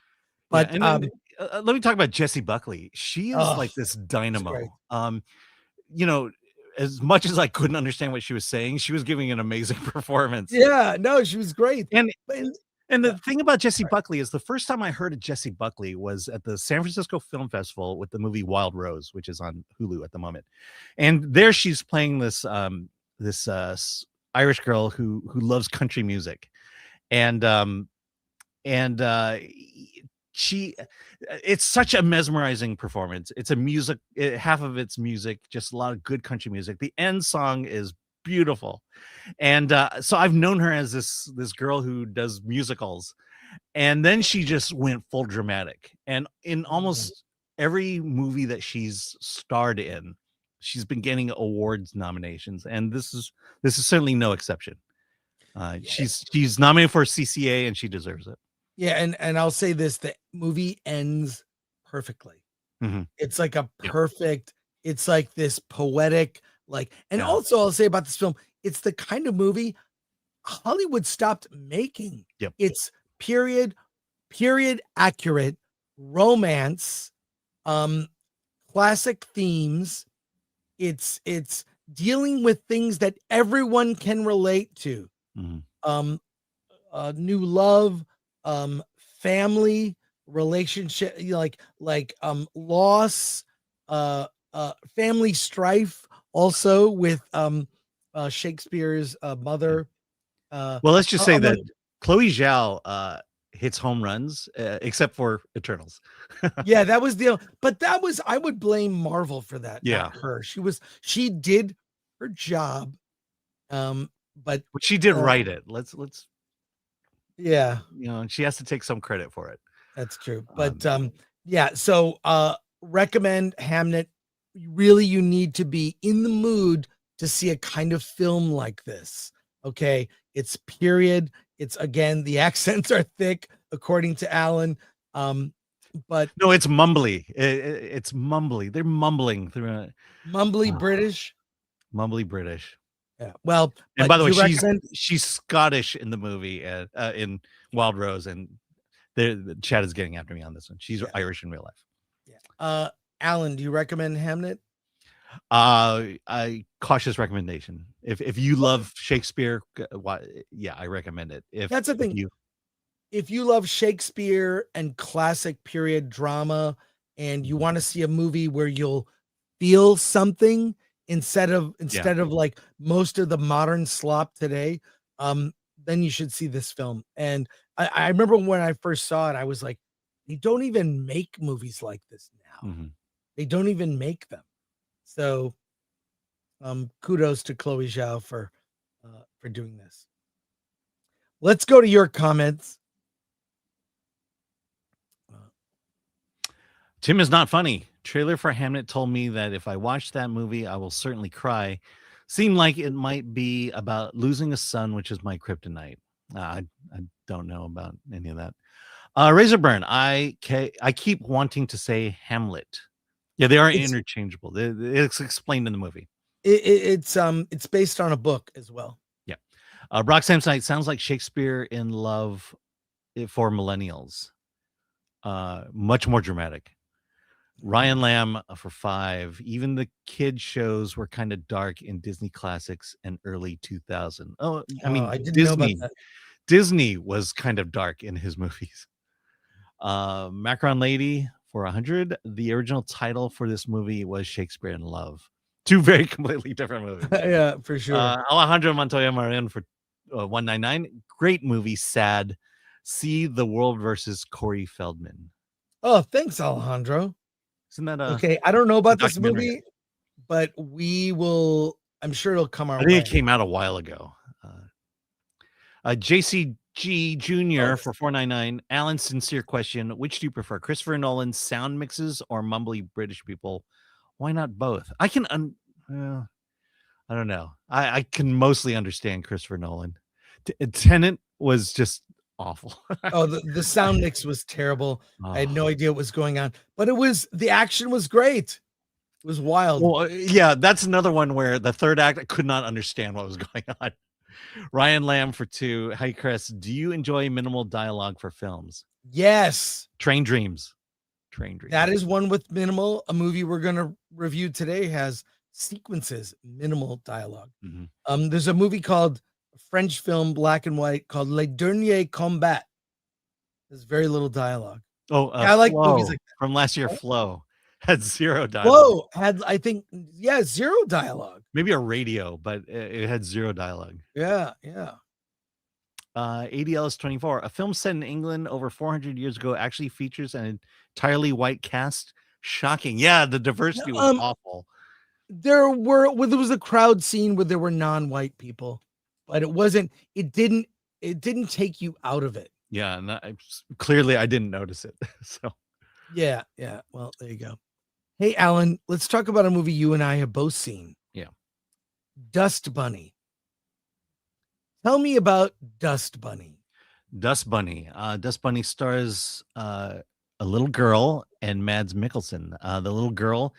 But let me talk about Jessie Buckley. She is like this dynamo. You know, as much as I couldn't understand what she was saying, she was giving an amazing performance. Yeah, no, she was great. And the thing about Jessie Buckley is the first time I heard of Jessie Buckley was at the San Francisco Film Festival with the movie Wild Rose, which is on Hulu at the moment. And there she's playing this Irish girl who loves country music. And it's such a mesmerizing performance. It's a music, half of it's music, just a lot of good country music. The end song is beautiful. And so I've known her as this girl who does musicals, and then she just went full dramatic. And in almost every movie that she's starred in, she's been getting awards nominations, and this is certainly no exception. She's nominated for a CCA, and she deserves it. Yeah, and I'll say this: the movie ends perfectly. It's like a perfect. It's like this poetic, and also I'll say about this film, it's the kind of movie Hollywood stopped making. Yep. It's period accurate romance, classic themes. It's dealing with things that everyone can relate to. New love, family, relationship, loss, family strife, also with Shakespeare's mother. Well, let's just say that Chloe Zhao hits home runs, except for Eternals. Yeah, that was I would blame Marvel for that. Not her. She did her job. But she did write it. Let's yeah, she has to take some credit for it. That's true. But so recommend Hamnet. Really, you need to be in the mood to see a kind of film like this. Okay, it's period. It's, again, the accents are thick, according to Alan. But no, it's mumbly. It's mumbly. They're mumbling through it. Mumbly British. Mumbly British. Yeah. Well, and by the way, she's Scottish in the movie, in Wild Rose, and the chat is getting after me on this one. She's Irish in real life. Yeah. Alan, do you recommend Hamnet? I cautious recommendation. If you love Shakespeare, I recommend it. That's the thing. If you love Shakespeare and classic period drama, and you want to see a movie where you'll feel something instead of like most of the modern slop today, then you should see this film. And I remember when I first saw it, I was like, they don't even make movies like this now. They don't even make them. So kudos to Chloe Zhao for doing this. Let's go to your comments. Tim is not funny. Trailer for Hamnet told me that if I watch that movie, I will certainly cry. Seemed like it might be about losing a son, which is my kryptonite. I don't know about any of that. Razorburn, I keep wanting to say Hamlet. Yeah, they are interchangeable. It's explained in the movie. It's based on a book as well. Yeah. Brock Samsonite sounds like Shakespeare in Love for millennials. Much more dramatic. Ryan Lamb for 5. Even the kid shows were kind of dark in Disney classics and early 2000. I didn't know about that. Disney was kind of dark in his movies. Macron Lady for 100. The original title for this movie was Shakespeare in Love. Two very completely different movies. Yeah, for sure. Alejandro Montoya Marin for 199. Great movie. Sad. See The World versus Corey Feldman. Oh, thanks, Alejandro. Isn't that a Okay, I don't know about this documentary? movie, but we will. I'm sure it'll come our I think way. it came out a while ago. JCG Jr. Oh, for 499. Alan's sincere question: which do you prefer, Christopher Nolan's sound mixes or mumbly British people? Why not both? I don't know. I can mostly understand Christopher Nolan. Tenet was just awful. oh, the sound mix was terrible. I had Oh. no idea what was going on, but the action was great. It was wild. Well, yeah, that's another one where the third act I could not understand what was going on. Ryan Lamb for 2. Hey, Chris, do you enjoy minimal dialogue for films? Yes, Train Dreams. Train Dreams. that is one with minimal. A movie we're going to review today has sequences, minimal dialogue. Mhm. There's a movie called French film, black and white, called Le Dernier Combat. There's very little dialogue. Oh, I like movies Flow like that. from last year. What? Flow had 0 dialogue. Whoa, had I think zero dialogue. Maybe a radio, but it had 0 dialogue. Yeah. ADLS24, a film set in England over 400 years ago actually features an entirely white cast. Shocking. Yeah, the diversity was awful. There was a crowd scene where there were non-white people, but it didn't take you out of it. Yeah, and clearly I didn't notice it. So Yeah. Well, there you go. Hey, Alan, let's talk about a movie you and I have both seen. Yeah. Dust Bunny. Tell me about Dust Bunny. Dust Bunny. Dust Bunny stars a little girl and Mads Mikkelsen. The little girl,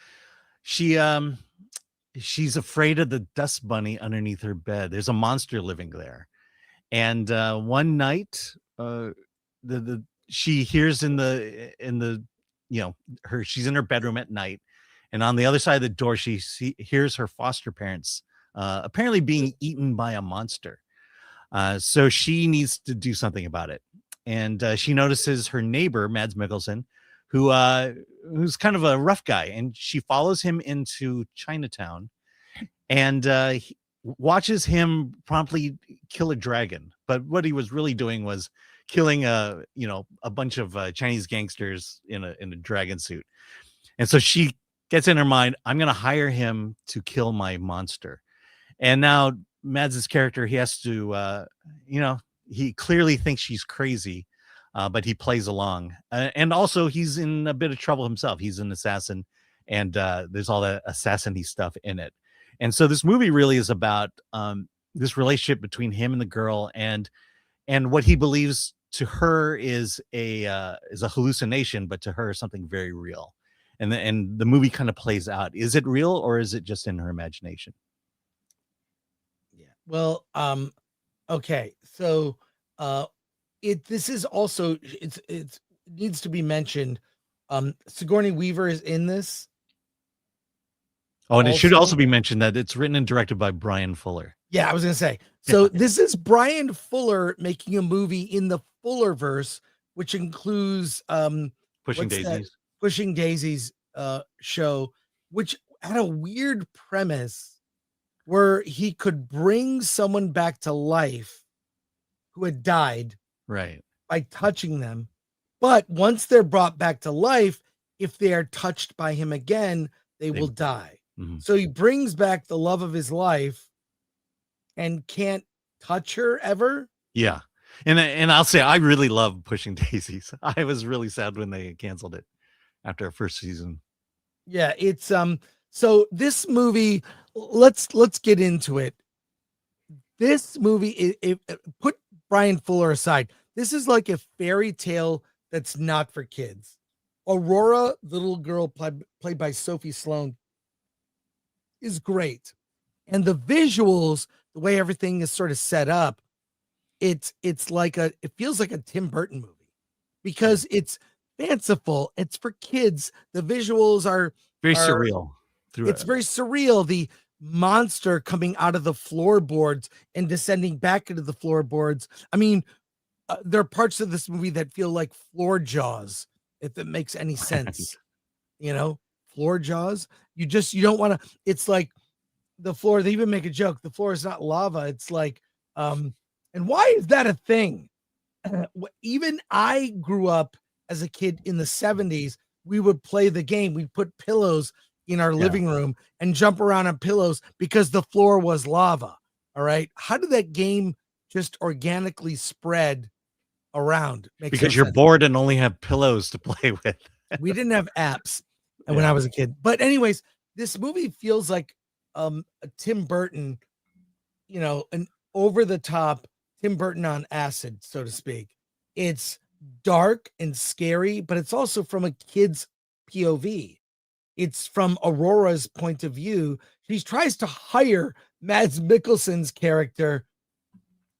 she's afraid of the dust bunny underneath her bed. There's a monster living there, and one night, she hears in the she's in her bedroom at night, and on the other side of the door, she hears her foster parents apparently being eaten by a monster. So she needs to do something about it. And she notices her neighbor, Mads Mikkelsen, who's kind of a rough guy. And she follows him into Chinatown and watches him promptly kill a dragon. But what he was really doing was killing a bunch of Chinese gangsters in a dragon suit. And so she gets in her mind, I'm going to hire him to kill my monster. And now Mads' character, he has to, he clearly thinks she's crazy, but he plays along. And also he's in a bit of trouble himself. He's an assassin, and there's all that assassin-y stuff in it. And so this movie really is about this relationship between him and the girl, and what he believes to her is a hallucination, but to her something very real. And the movie kind of plays out. Is it real, or is it just in her imagination? Well, okay. So, this is also, it needs to be mentioned. Sigourney Weaver is in this. Oh, and it should also be mentioned that it's written and directed by Brian Fuller. Yeah, I was going to say. So this is Brian Fuller making a movie in the Fullerverse, which includes, Pushing Daisies. Pushing Daisies, show, which had a weird premise where he could bring someone back to life who had died, right, by touching them. But once they're brought back to life, if they are touched by him again, they will die. Mm-hmm. So he brings back the love of his life and can't touch her ever. Yeah. And I'll say I really love Pushing Daisies. I was really sad when they canceled it after our first season. Yeah, it's so this movie, let's get into it. This movie, put Brian Fuller aside. This is like a fairy tale that's not for kids. Aurora, the little girl played by Sophie Sloan, is great. And the visuals, the way everything is sort of set up, it feels like a Tim Burton movie because it's fanciful. It's for kids. The visuals are very surreal. It's very surreal. The monster coming out of the floorboards and descending back into the floorboards. I mean, there are parts of this movie that feel like floor jaws, if it makes any sense. Floor jaws. You don't want to. It's like the floor. They even make a joke. The floor is not lava. It's like, and why is that a thing? Even I grew up as a kid in the 70s, we would play the game. We'd put pillows in our living room and jump around on pillows because the floor was lava. All right. How did that game just organically spread around? Makes Because no you're sense. bored and only have pillows to play with. We didn't have apps when I was a kid. But anyways, this movie feels like a Tim Burton, an over the top Tim Burton on acid, so to speak. It's dark and scary, but it's also from a kid's POV. It's from Aurora's point of view. She tries to hire Mads Mikkelsen's character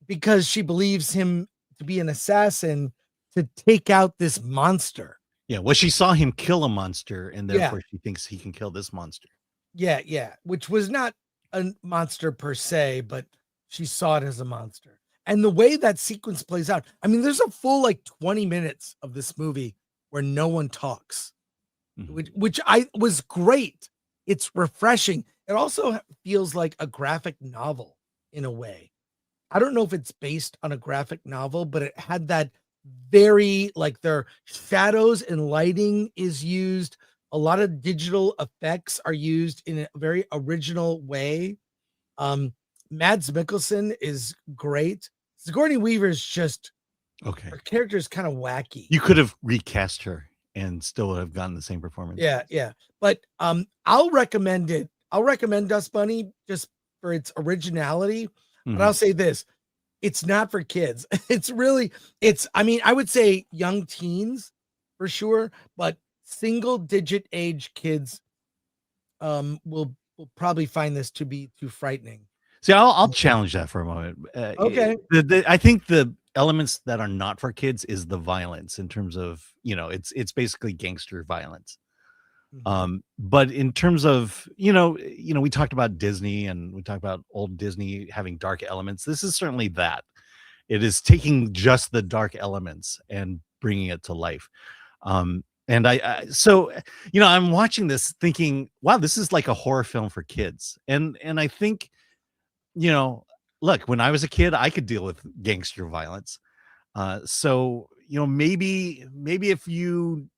because she believes him to be an assassin to take out this monster. Yeah, well, she saw him kill a monster, and therefore she thinks he can kill this monster. Yeah, which was not a monster per se, but she saw it as a monster. And the way that sequence plays out, I mean, there's a full 20 minutes of this movie where no one talks, which I was great. It's refreshing. It also feels like a graphic novel in a way. I don't know if it's based on a graphic novel, but it had that very their shadows and lighting is used. A lot of digital effects are used in a very original way. Mads Mikkelsen is great. Sigourney Weaver is just okay. Her character is kind of wacky. You could have recast her and still would have gotten the same performance. Yeah. But I'll recommend it. I'll recommend Dust Bunny just for its originality. But I'll say this. It's not for kids. I mean, I would say young teens for sure, but single digit age kids will probably find this to be too frightening. See, I'll challenge that for a moment. Okay. I think the elements that are not for kids is the violence in terms of, it's basically gangster violence. But in terms of, we talked about Disney and we talked about old Disney having dark elements. This is certainly that. It is taking just the dark elements and bringing it to life. And I'm watching this thinking, wow, this is like a horror film for kids. And I think, look, when I was a kid, I could deal with gangster violence. So maybe if you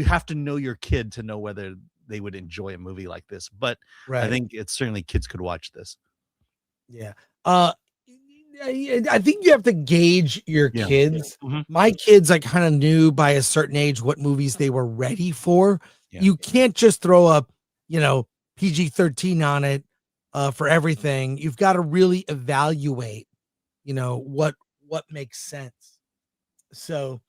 have to know your kid to know whether they would enjoy a movie like this, but I think it's certainly kids could watch this. Yeah. I think you have to gauge your kids. My kids, I kind of knew by a certain age what movies they were ready for. You can't just throw up, PG-13 on it for everything. You've got to really evaluate, what makes sense. So,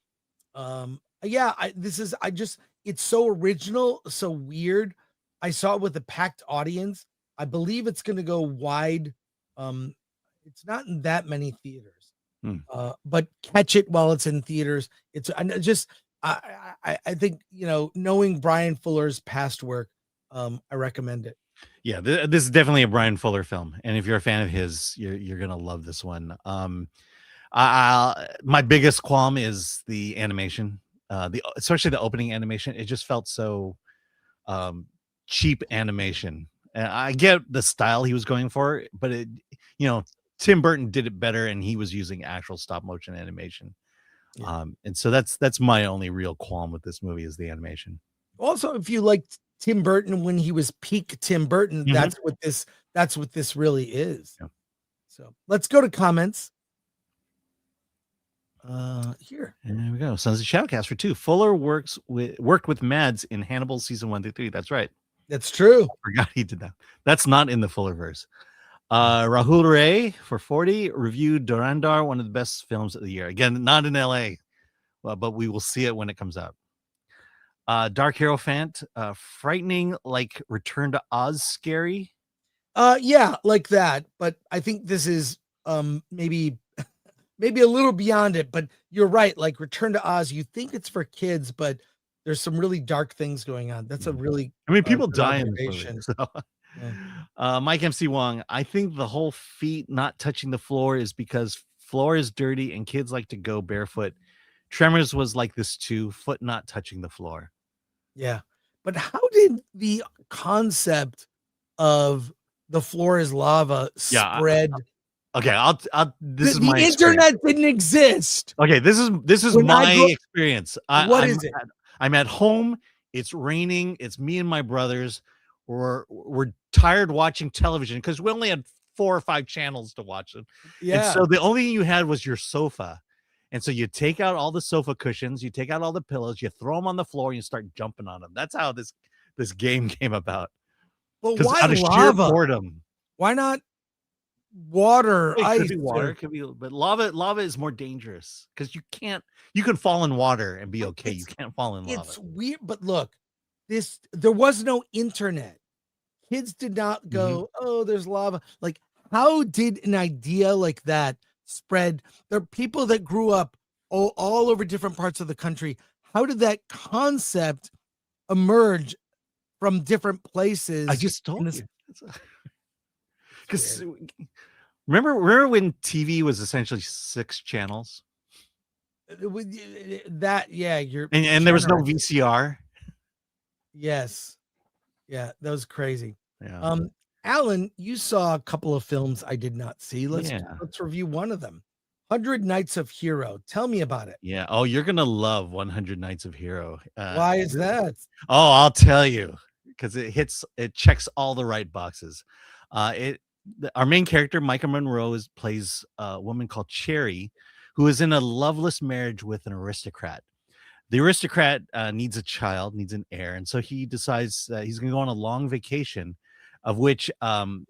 it's so original, so weird. I saw it with a packed audience. I believe it's going to go wide. It's not in that many theaters, but catch it while it's in theaters. I think, knowing Brian Fuller's past work, I recommend it. Yeah, this is definitely a Brian Fuller film. And if you're a fan of his, you're going to love this one. My biggest qualm is the animation, especially the opening animation. It just felt so cheap animation. And I get the style he was going for, but Tim Burton did it better, and he was using actual stop motion animation. And so that's my only real qualm with this movie is the animation. Also, if you liked Tim Burton when he was peak Tim Burton, that's what this really is. Yeah. So let's go to comments. Here. And there we go. Sons of Shoutcast for 2. Fuller worked with Mads in Hannibal season 1 through 3. That's right. That's true. I forgot he did that. That's not in the Fullerverse. Rahul Ray for 40 reviewed Durandar, one of the best films of the year. Again, not in LA, but we will see it when it comes out. Dark Hero Fant, frightening like Return to Oz scary. Yeah, like that. But I think this is maybe a little beyond it. But you're right. Like Return to Oz, you think it's for kids, but there's some really dark things going on. That's a really people die in this movie, so. Mike MC Wong, I think the whole feet not touching the floor is because floor is dirty and kids like to go barefoot. Tremors was like this too, foot not touching the floor. Yeah, but how did the concept of the floor is lava spread Okay, this is The my internet didn't exist. Okay, this is When I my grew- experience. What is it? I'm at home. It's raining. It's me and my brothers. We're tired watching television because we only had 4 or 5 channels to watch it. And Yeah. so the only thing you had was your sofa. And so you take out all the sofa cushions, you take out all the pillows, you throw them on the floor, and you start jumping on them. That's how this game came about. But Because why out of sheer lava? boredom. Why not water, It ice? could be water, it could be, but lava is more dangerous because you can fall in water and be okay. You can't fall in lava. It's weird, but look, there was no internet. Kids did not go, oh, there's lava. Like, how did an idea like that spread? There are people that grew up all over different parts of the country. How did that concept emerge from different places? I just told this- you. Because remember when TV was essentially 6 channels That, yeah, you're and there was no generous. VCR. Yes. Yeah, that was crazy. Yeah. Alan, you saw a couple of films I did not see. Let's review one of them. 100 Nights of Hero. Tell me about it. Yeah. Oh, you're gonna love 100 Nights of Hero. Why is that? Oh, I'll tell you, because it checks all the right boxes. Our main character, Micah Monroe, plays a woman called Cherry, who is in a loveless marriage with an aristocrat. The aristocrat needs a child, needs an heir, and so he decides he's going to go on a long vacation, of which one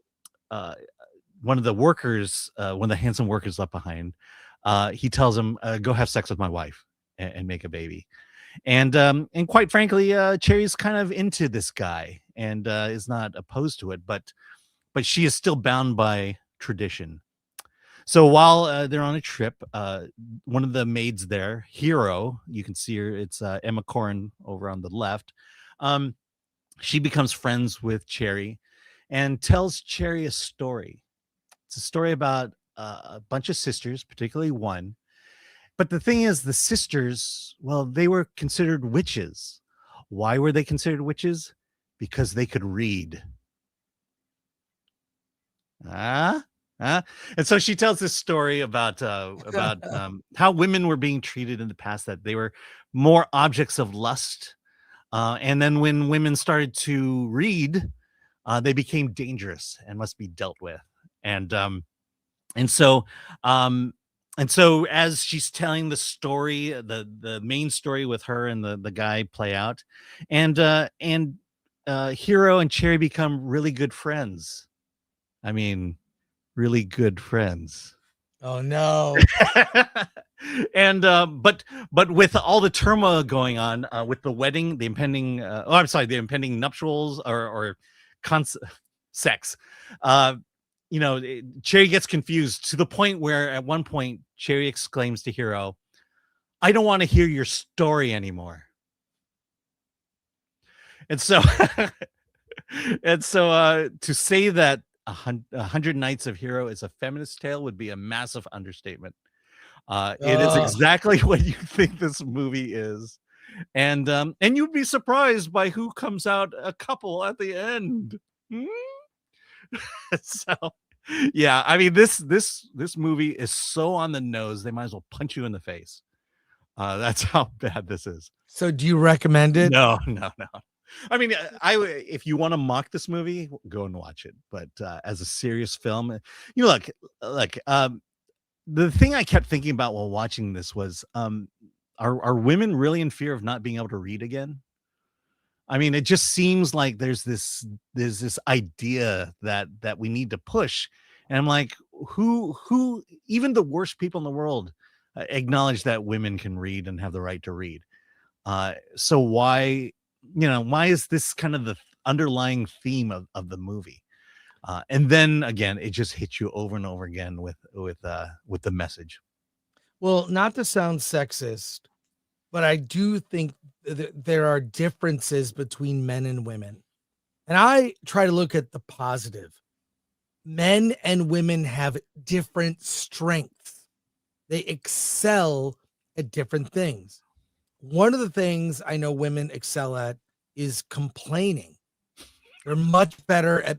of the workers, one of the handsome workers left behind, he tells him, "Go have sex with my wife and make a baby." And quite frankly, Cherry's kind of into this guy and is not opposed to it, but she is still bound by tradition. So while they're on a trip, one of the maids there, Hero, you can see her, it's Emma Corrin over on the left. She becomes friends with Cherry and tells Cherry a story. It's a story about a bunch of sisters, particularly one. But the thing is, the sisters, well, they were considered witches. Why were they considered witches? Because they could read. And so she tells this story about how women were being treated in the past, that they were more objects of lust. And then when women started to read, they became dangerous and must be dealt with. And so as she's telling the story, the main story with her and the guy play out, and Hero and Cherry become really good friends. I mean, really good friends. Oh no. And but with all the turmoil going on with the wedding, the impending the impending nuptials or sex, Cherry gets confused to the point where at one point Cherry exclaims to Hero, "I don't want to hear your story anymore." And so to say that 100 Nights of Hero is a feminist tale would be a massive understatement. It is exactly what you think this movie is, and you'd be surprised by who comes out a couple at the end. So, yeah, I mean this movie is so on the nose they might as well punch you in the face. That's how bad this is. So, do you recommend it? No. I mean, if you want to mock this movie, go and watch it. But as a serious film, look. The thing I kept thinking about while watching this was, are women really in fear of not being able to read again? I mean, it just seems like there's this idea that we need to push, and I'm like, who even the worst people in the world acknowledge that women can read and have the right to read. So why is this kind of the underlying theme of the movie? And then again, it just hits you over and over again with the message. Well, not to sound sexist, but I do think there are differences between men and women. And I try to look at the positive. Men and women have different strengths. They excel at different things. One of the things I know women excel at is complaining. They're much better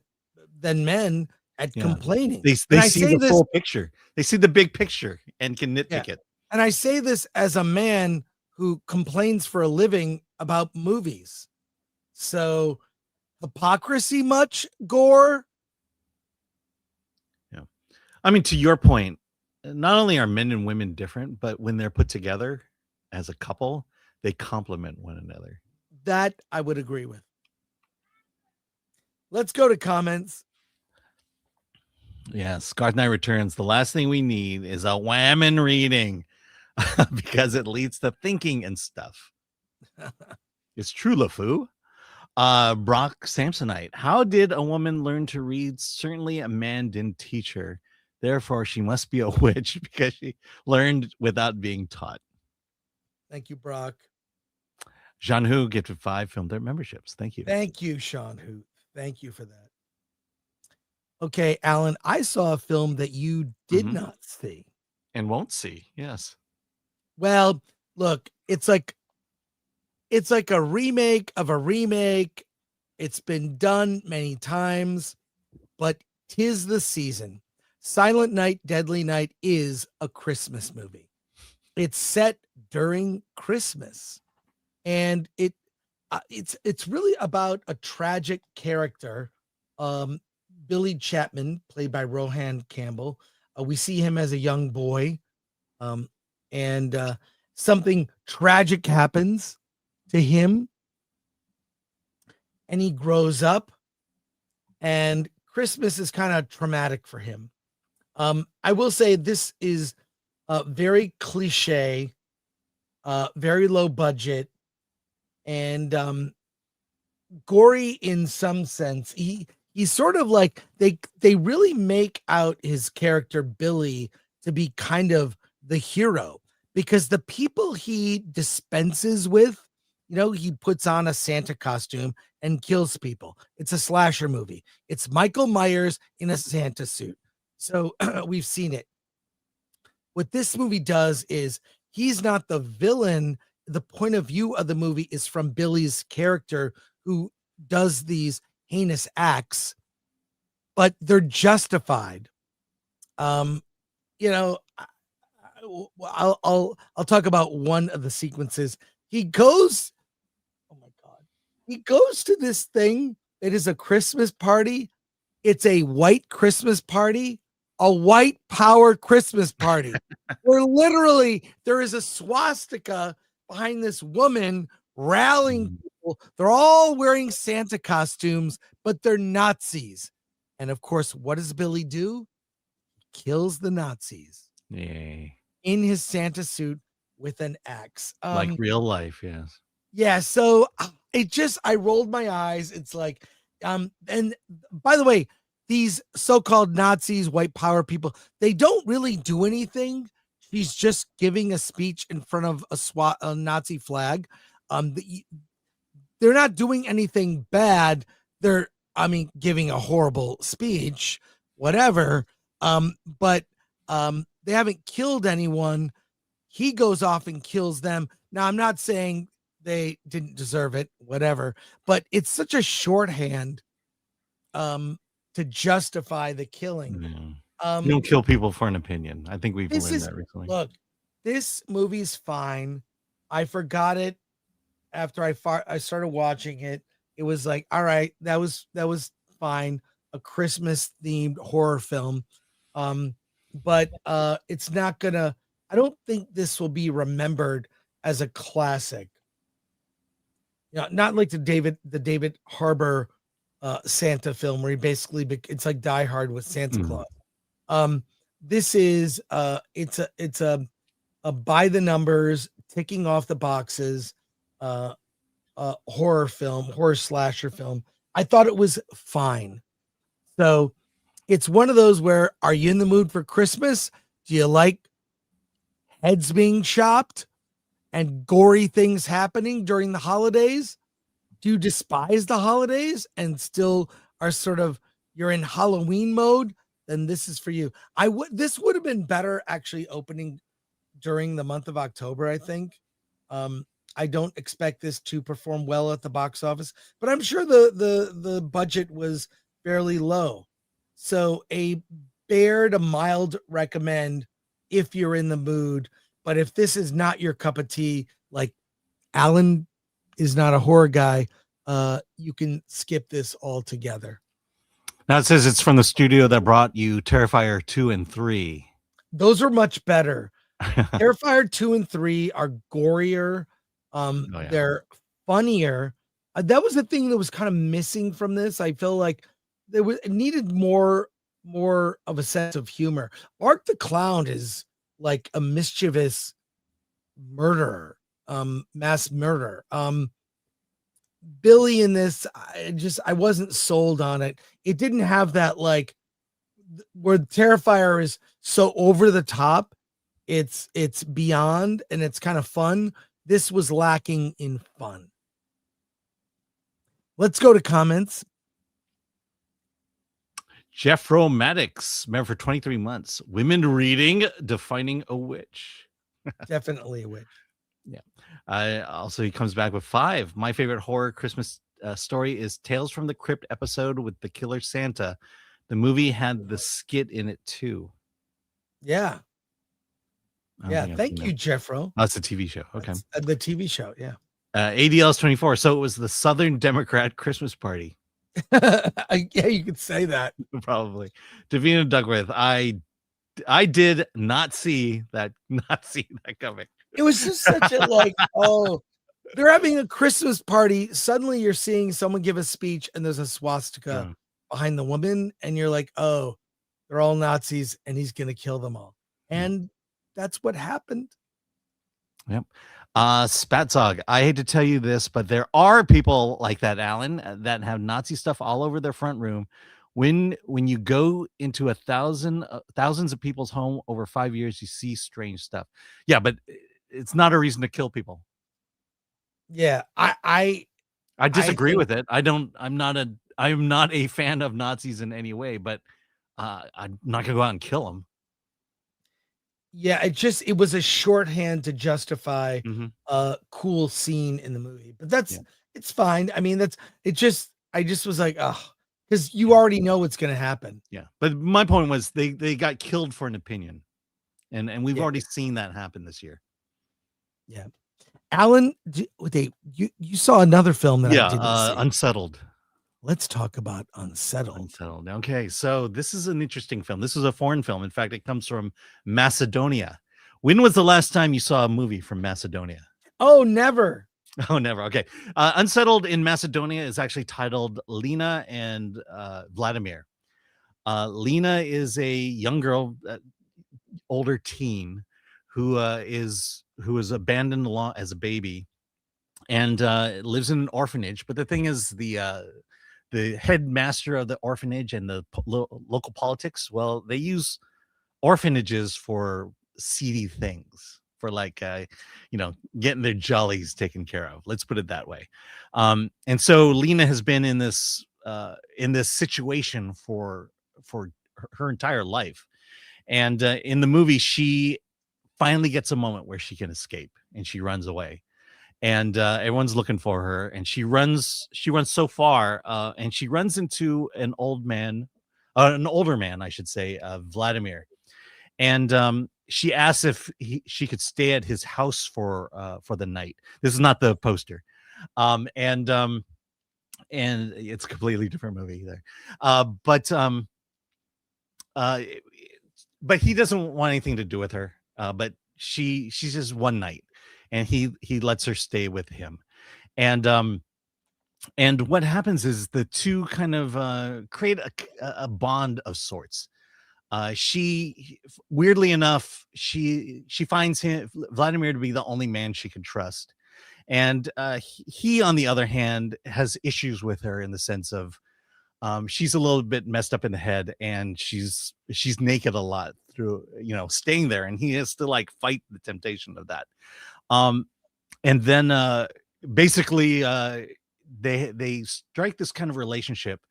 than men at Yeah. complaining. They And I see say the this, full picture. They see the big picture and can nitpick it. and I say this as a man who complains for a living about movies. So hypocrisy much, Gore? Yeah. I mean, to your point, not only are men and women different, but when they're put together as a couple, they complement one another. That I would agree with. Let's go to comments. Yes, Garth Knight Returns. The last thing we need is a whammon reading because it leads to thinking and stuff. It's true, LeFou. Brock Samsonite. How did a woman learn to read? Certainly a man didn't teach her. Therefore, she must be a witch because she learned without being taught. Thank you, Brock. Jean Hu gifted 5 Film Dirt memberships. Thank you. Thank you, Sean Hoot. Thank you for that. Okay, Alan, I saw a film that you did not see. And won't see. Yes. Well, look, it's like a remake of a remake. It's been done many times, but 'tis the season. Silent Night, Deadly Night is a Christmas movie. It's set during Christmas, and it's really about a tragic character, Billy Chapman, played by Rohan Campbell. We see him as a young boy, and something tragic happens to him, and he grows up, and Christmas is kind of traumatic for him. I will say this is very cliche, very low budget, and gory in some sense. He's sort of like they really make out his character Billy to be kind of the hero, because the people he dispenses with, he puts on a Santa costume and kills people. It's a slasher movie. It's Michael Myers in a Santa suit. So we've seen it. What this movie does is he's not the villain. The point of view of the movie is from Billy's character, who does these heinous acts, but they're justified. I'll talk about one of the sequences. He goes to this thing. It is a Christmas party. It's a white Christmas party, a white power Christmas party, where literally there is a swastika behind this woman rallying people. They're all wearing Santa costumes, but they're Nazis. And of course, what does Billy do? Kills the Nazis. Yay. In his Santa suit with an axe. Like real life, yes. Yeah, so I rolled my eyes. It's like, and by the way, these so-called Nazis, white power people, they don't really do anything. He's just giving a speech in front of a Nazi flag. They're not doing anything bad. They're, giving a horrible speech, whatever. But they haven't killed anyone. He goes off and kills them. Now, I'm not saying they didn't deserve it, whatever, but it's such a shorthand to justify the killing. You don't kill people for an opinion. I think we've learned that recently. Look, this movie's fine. I forgot it after I started watching it. It was like, all right, that was fine. A Christmas themed horror film. But it's not gonna, I don't think this will be remembered as a classic. Not like the David Harbour Santa film, where he basically it's like Die Hard with Santa Claus. This is it's a by the numbers, ticking off the boxes horror slasher film. I thought it was fine. So it's one of those where, are you in the mood for Christmas? Do you like heads being chopped and gory things happening during the holidays? Do you despise the holidays and still are sort of, you're in Halloween mode? Then this is for you. This would have been better actually opening during the month of October, I think. I don't expect this to perform well at the box office, but I'm sure the budget was fairly low. So a bare to mild recommend if you're in the mood. But if this is not your cup of tea, like Alan is not a horror guy, you can skip this altogether. Now it says it's from the studio that brought you Terrifier 2 and 3. Those are much better. Terrifier 2 and 3 are gorier. Yeah. They're funnier. That was the thing that was kind of missing from this. I feel like it needed more of a sense of humor. Art the Clown is like a mischievous murderer, mass murder. Billy in this, I wasn't sold on it. It didn't have that like where Terrifier is so over the top. It's beyond and it's kind of fun. This was lacking in fun. Let's go to comments. Jeffro Maddox, member for 23 months. Women reading Defining a Witch. Definitely a witch. Yeah. Also, he comes back with 5. My favorite horror Christmas story is Tales from the Crypt episode with the Killer Santa. The movie had the skit in it too. Yeah. Yeah. Thank you, Jeffro. That's a TV show. Okay. That's, the TV show. Yeah. ADL's 24. So it was the Southern Democrat Christmas party. Yeah, you could say that. Probably. Davina Duckworth. I did not see that coming. It was just such a like, oh, they're having a Christmas party. Suddenly you're seeing someone give a speech and there's a swastika behind the woman. And you're like, oh, they're all Nazis and he's going to kill them all. And that's what happened. Yep. Spatzog, I hate to tell you this, but there are people like that, Alan, that have Nazi stuff all over their front room. When you go into thousands of people's home over 5 years, you see strange stuff. Yeah, but it's not a reason to kill people. Yeah, I disagree with it. I'm not a fan of Nazis in any way, but I'm not gonna go out and kill them. Yeah, it was a shorthand to justify a cool scene in the movie, but it's fine. I mean, I just was like, oh, because you already know what's going to happen. Yeah, but my point was they got killed for an opinion, and we've already seen that happen this year. Yeah, Alan, you saw another film that I didn't see. Unsettled. Let's talk about Unsettled. Unsettled. Okay, so this is an interesting film. This is a foreign film. In fact, it comes from Macedonia. When was the last time you saw a movie from Macedonia? Oh, never. Oh, never. Okay. Unsettled in Macedonia is actually titled Lena and Vladimir. Lena is a young girl, older teen, who is abandoned as a baby and lives in an orphanage. But the thing is, the headmaster of the orphanage and the local politics, well, they use orphanages for seedy things, for like getting their jollies taken care of, let's put it that way. And so Lena has been in this situation for her entire life, and in the movie she finally gets a moment where she can escape and she runs away. And everyone's looking for her, and she runs so far, and she runs into an older man, I should say, Vladimir. And she asks if she could stay at his house for the night. This is not the poster, and it's a completely different movie there. But he doesn't want anything to do with her. But she's just one night. And he lets her stay with him, and what happens is the two kind of create a bond of sorts. She, weirdly enough, she finds Vladimir to be the only man she can trust, and he, on the other hand, has issues with her in the sense of she's a little bit messed up in the head, and she's naked a lot through staying there, and he has to like fight the temptation of that. And then basically they strike this kind of relationship.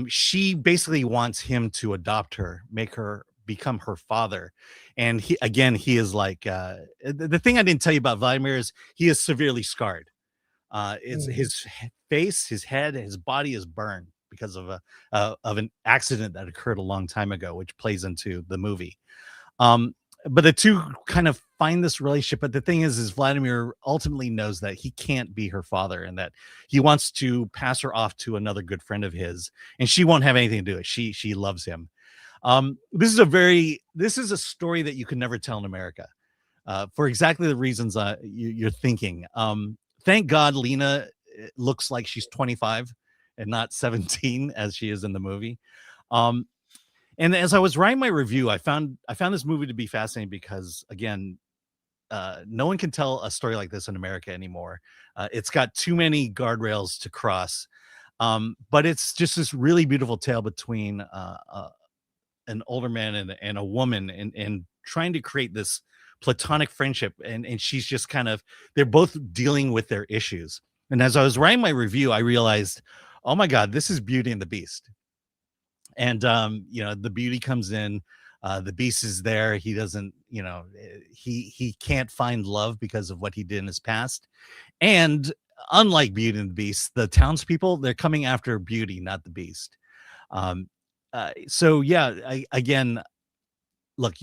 She basically wants him to adopt her, make her become her father. And he is like the thing I didn't tell you about Vladimir is he is severely scarred. It's his face, his head, his body is burned because of an accident that occurred a long time ago, which plays into the movie. But the two kind of find this relationship. But the thing is Vladimir ultimately knows that he can't be her father, and that he wants to pass her off to another good friend of his, and she won't have anything to do with it. She loves him. This is a story that you could never tell in America, for exactly the reasons you're thinking. Thank God Lena looks like she's 25 and not 17 as she is in the movie. And as I was writing my review, I found this movie to be fascinating because, again, no one can tell a story like this in America anymore. It's got too many guardrails to cross, but it's just this really beautiful tale between an older man and a woman, and trying to create this platonic friendship. And she's just kind of, they're both dealing with their issues. And as I was writing my review, I realized, oh my God, this is Beauty and the Beast. And the beauty comes in, the beast is there. He doesn't, he can't find love because of what he did in his past. And unlike Beauty and the Beast, the townspeople, they're coming after Beauty, not the beast. So yeah, again, look,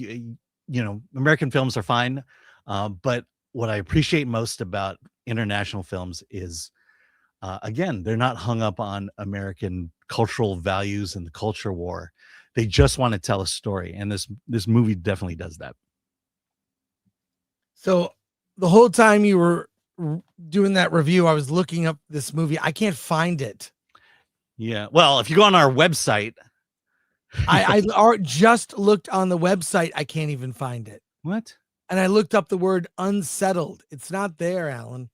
American films are fine, but what I appreciate most about international films is, again, they're not hung up on American cultural values and the culture war. They just want to tell a story, and this movie definitely does that. So the whole time you were doing that review, I was looking up this movie. I can't find it. Yeah, well, if you go on our website, I just looked on the website. I can't even find it. What? And I looked up the word unsettled. It's not there, Alan.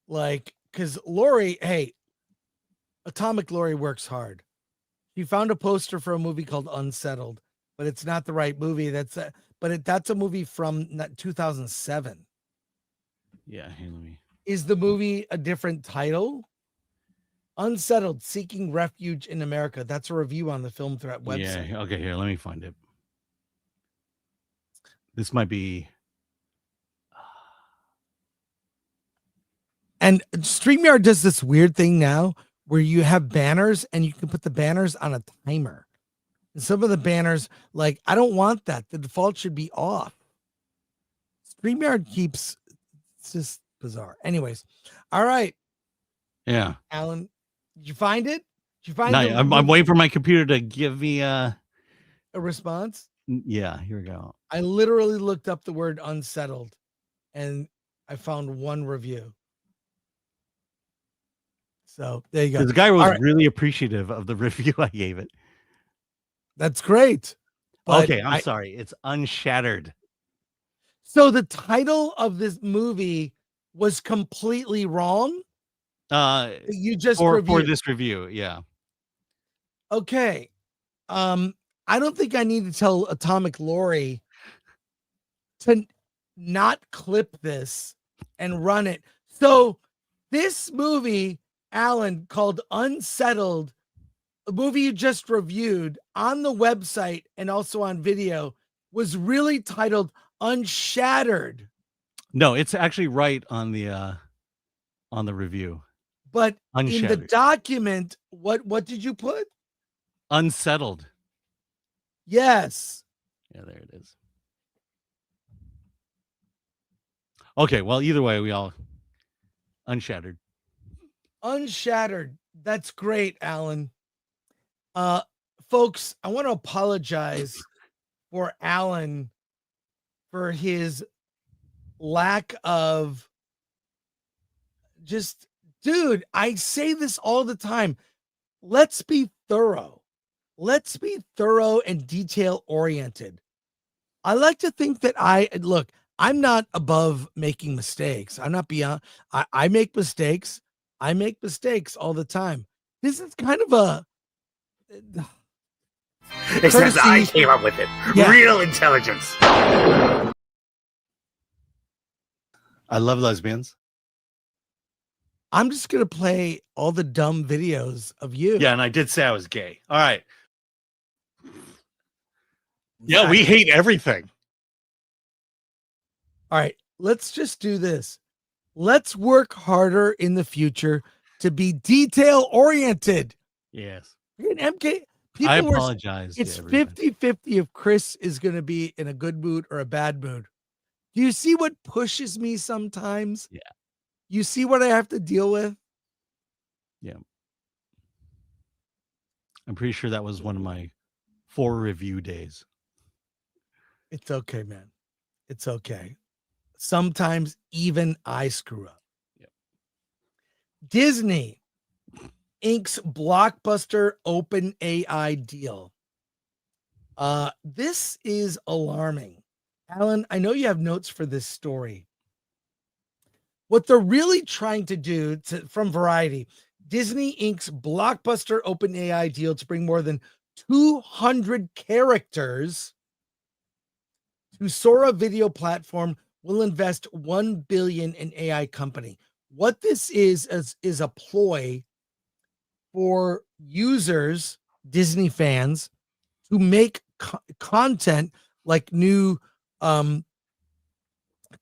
Because Lori, hey, Atomic Lori works hard. She found a poster for a movie called Unsettled, but it's not the right movie. That's a movie from 2007. Yeah, here, let me. Is the movie a different title? Unsettled, Seeking Refuge in America. That's a review on the Film Threat website. Yeah, okay, here, let me find it. This might be. And StreamYard does this weird thing now where you have banners and you can put the banners on a timer. And some of the banners, like, I don't want that. The default should be off. StreamYard keeps, it's just bizarre. Anyways, all right. Yeah. Alan, did you find it? Did you find No, it? I'm waiting for my computer to give me a response. Yeah, here we go. I literally looked up the word unsettled and I found one review. So there you go. The guy was really appreciative of the review I gave it. That's great. Okay, I'm sorry. It's Unshattered. So the title of this movie was completely wrong. You just for this review, yeah. Okay. I don't think I need to tell Atomic Lori to not clip this and run it. So this movie, Alan, called Unsettled, a movie you just reviewed on the website and also on video, was really titled Unshattered. No, it's actually right on the review. But Unshattered. In the document, what did you put? Unsettled. Yes. Yeah, there it is. Okay, well, either way, we all Unshattered. Unshattered. That's great, Alan. Folks, I want to apologize for Alan for his lack of just, dude, I say this all the time. Let's be thorough. Let's be thorough and detail oriented. I like to think that I'm not above making mistakes. I'm not beyond. I make mistakes. I make mistakes all the time. This is kind of a. Except I came up with it. Yeah. Real intelligence. I love lesbians. I'm just going to play all the dumb videos of you. Yeah, and I did say I was gay. All right. Yeah, we hate everything. All right, let's just do this. Let's work harder in the future to be detail oriented. Yes. MK, I people were, apologize. it's to everybody. 50-50 if Chris is going to be in a good mood or a bad mood. Do you see what pushes me sometimes? Yeah. You see what I have to deal with? Yeah. I'm pretty sure that was one of my 4 review days. It's okay, man. It's okay. Sometimes even I screw up. Yep. Disney inks Blockbuster OpenAI deal. This is alarming. Alan, I know you have notes for this story. What they're really trying to do from Variety, Disney inks Blockbuster OpenAI deal to bring more than 200 characters to Sora video platform will invest $1 billion in AI company. What this is a ploy for users, Disney fans, to make content like new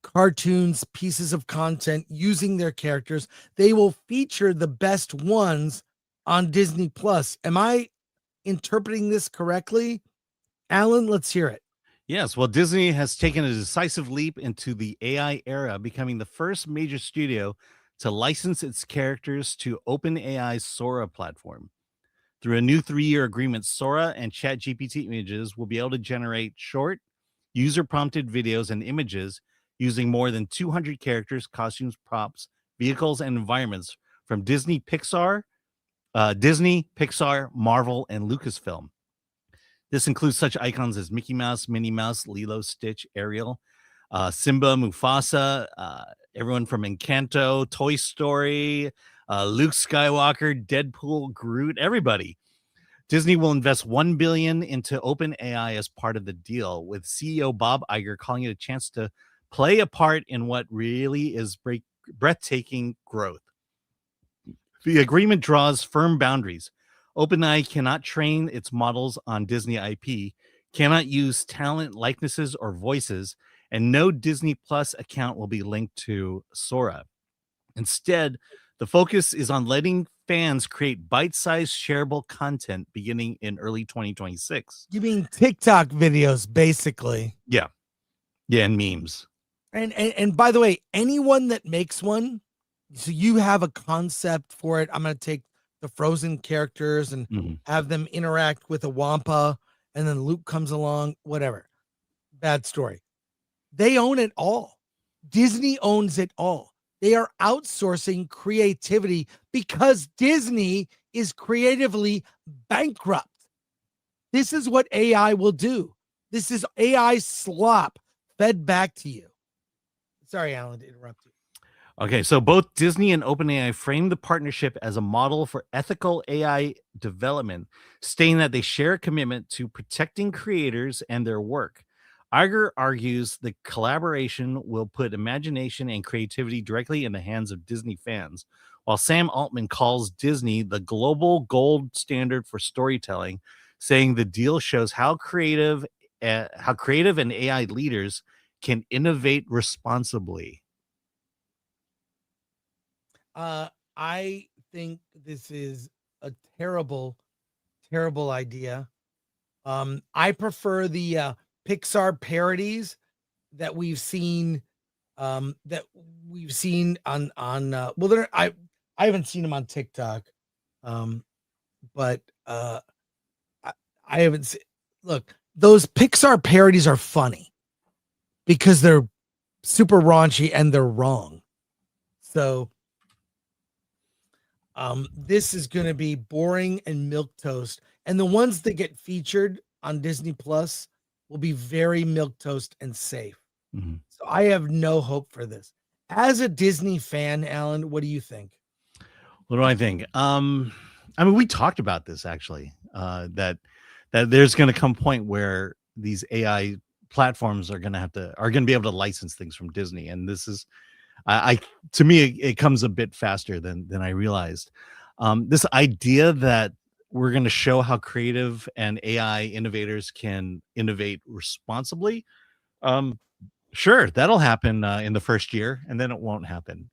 cartoons, pieces of content using their characters. They will feature the best ones on Disney Plus. Am I interpreting this correctly? Alan, let's hear it. Yes, well, Disney has taken a decisive leap into the AI era, becoming the first major studio to license its characters to OpenAI's Sora platform. Through a new 3-year agreement, Sora and ChatGPT images will be able to generate short, user-prompted videos and images using more than 200 characters, costumes, props, vehicles, and environments from Disney, Pixar, Marvel, and Lucasfilm. This includes such icons as Mickey Mouse, Minnie Mouse, Lilo, Stitch, Ariel, Simba, Mufasa, everyone from Encanto, Toy Story, Luke Skywalker, Deadpool, Groot, everybody. Disney will invest $1 billion into OpenAI as part of the deal, with CEO Bob Iger calling it a chance to play a part in what really is breathtaking growth. The agreement draws firm boundaries. OpenAI cannot train its models on Disney IP, cannot use talent, likenesses, or voices, and no Disney Plus account will be linked to Sora. Instead, the focus is on letting fans create bite-sized shareable content beginning in early 2026. You mean TikTok videos, basically. Yeah, and memes. And by the way, anyone that makes one, so you have a concept for it. I'm going to take the Frozen characters and have them interact with a Wampa, and then Luke comes along, whatever. Bad story. They own it all. Disney owns it all. They are outsourcing creativity because Disney is creatively bankrupt. This is what AI will do. This is AI slop fed back to you. Sorry, Alan, to interrupt you. Okay, so both Disney and OpenAI framed the partnership as a model for ethical AI development, stating that they share a commitment to protecting creators and their work. Iger argues the collaboration will put imagination and creativity directly in the hands of Disney fans, while Sam Altman calls Disney the global gold standard for storytelling, saying the deal shows how creative and AI leaders can innovate responsibly. I think this is a terrible, terrible idea. I prefer the Pixar parodies that we've seen on well, I haven't seen them on TikTok. But I haven't seen, look, those Pixar parodies are funny because they're super raunchy and they're wrong. So this is going to be boring and milquetoast, and the ones that get featured on Disney Plus will be very milquetoast and safe. So I have no hope for this. As a Disney fan, Alan, what do you think? What do I think? I mean, we talked about this actually, that there's going to come a point where these AI platforms are going to be able to license things from Disney, and this is, to me, it comes a bit faster than I realized. This idea that we're going to show how creative and AI innovators can innovate responsibly. Sure, that'll happen in the first year, and then it won't happen.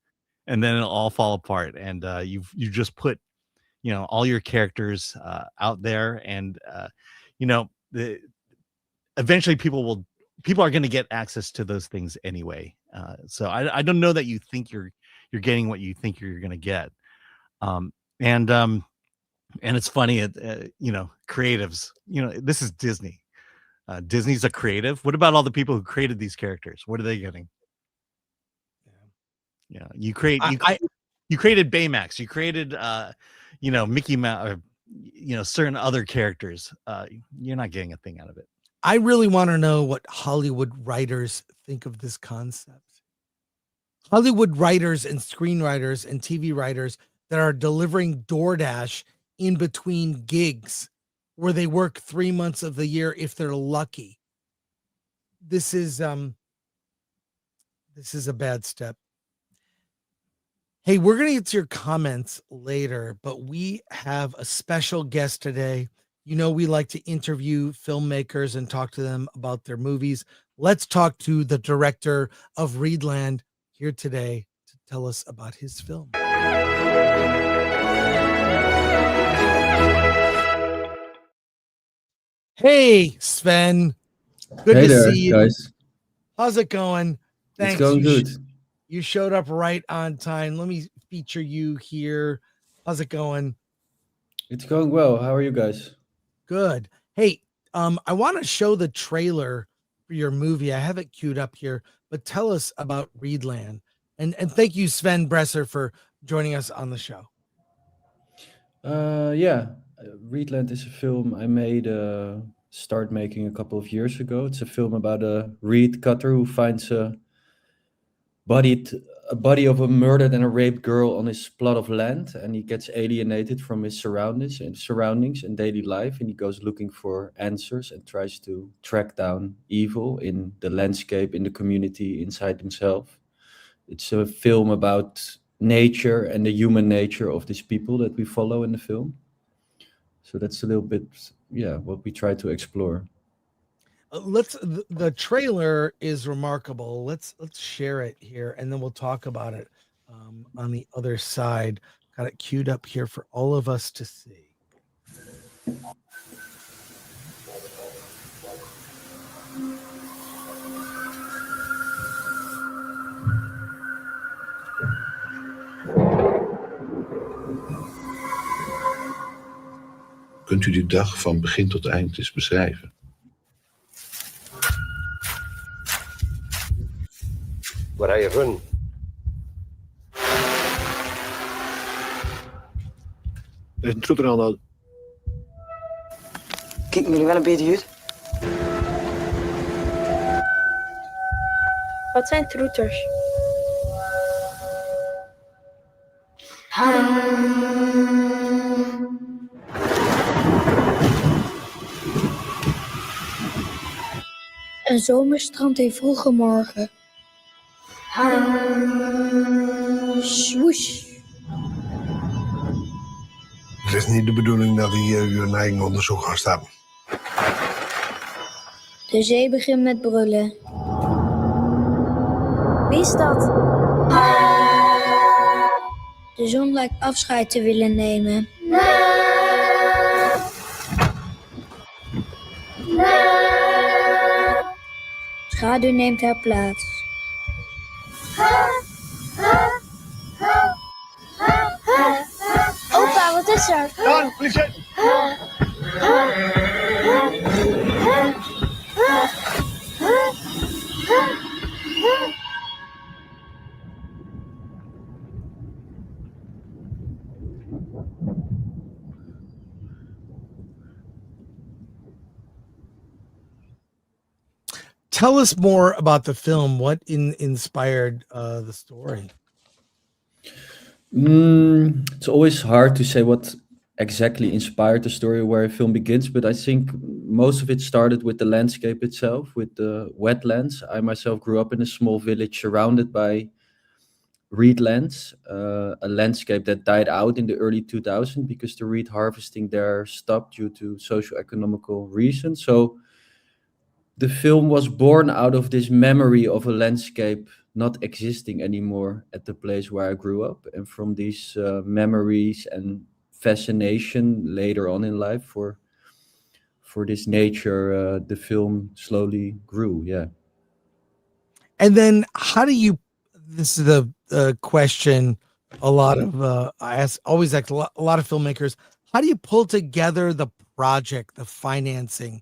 and then it'll all fall apart. And you just put, all your characters out there, and eventually people are going to get access to those things anyway. So I don't know that you think you're getting what you think you're going to get. And it's funny, creatives, this is Disney. Disney's a creative. What about all the people who created these characters? What are they getting? Yeah, you created Baymax. You created, Mickey Mouse, or, certain other characters. You're not getting a thing out of it. I really want to know what Hollywood writers think of this concept. Hollywood writers and screenwriters and TV writers that are delivering DoorDash in between gigs where they work 3 months of the year if they're lucky. This is a bad step. Hey, we're going to get to your comments later, but we have a special guest today. We like to interview filmmakers and talk to them about their movies. Let's talk to the director of Reedland here today to tell us about his film. Hey, Sven. Good Hey to there, see you. guys. How's it going? Thanks. It's going good. You showed up right on time. Let me feature you here. How's it going? It's going well. How are you guys? Good. Hey, I want to show the trailer for your movie. I have it queued up here, but tell us about Reedland. And thank you, Sven Bresser, for joining us on the show. Reedland is a film I made, start making a couple of years ago. It's a film about a reed cutter who finds a body of a murdered and a raped girl on his plot of land, and he gets alienated from his surroundings and daily life, and he goes looking for answers and tries to track down evil in the landscape, in the community, inside himself. It's a film about nature and the human nature of these people that we follow in the film. So that's a little bit, what we try to explore. The trailer is remarkable. Let's share it here, and then we'll talk about it on the other side. Got it queued up here for all of us to see. Kunt u die dag van begin tot eind eens beschrijven? Waar ga je van? Er is een troeter aan de... Kijken jullie wel een beetje uit? Wat zijn troeters? Een zomerstrand in vroege morgen. Swoosh. Het is niet de bedoeling dat hier uw eigen onderzoek gaat starten. De zee begint met brullen. Wie is dat? De zon lijkt afscheid te willen nemen. Schaduw neemt haar plaats. Opa, wat is er? Gunn, politie! Tell us more about the film. What inspired the story? It's always hard to say what exactly inspired the story, where a film begins, but I think most of it started with the landscape itself, with the wetlands. I myself grew up in a small village surrounded by reedlands, a landscape that died out in the early 2000s because the reed harvesting there stopped due to socio-economical reasons. So the film was born out of this memory of a landscape not existing anymore at the place where I grew up, and from these memories and fascination later on in life for this nature, the film slowly grew. Yeah. And then how do you, this is the question a lot of I ask, always ask a lot of filmmakers, how do you pull together the project, the financing,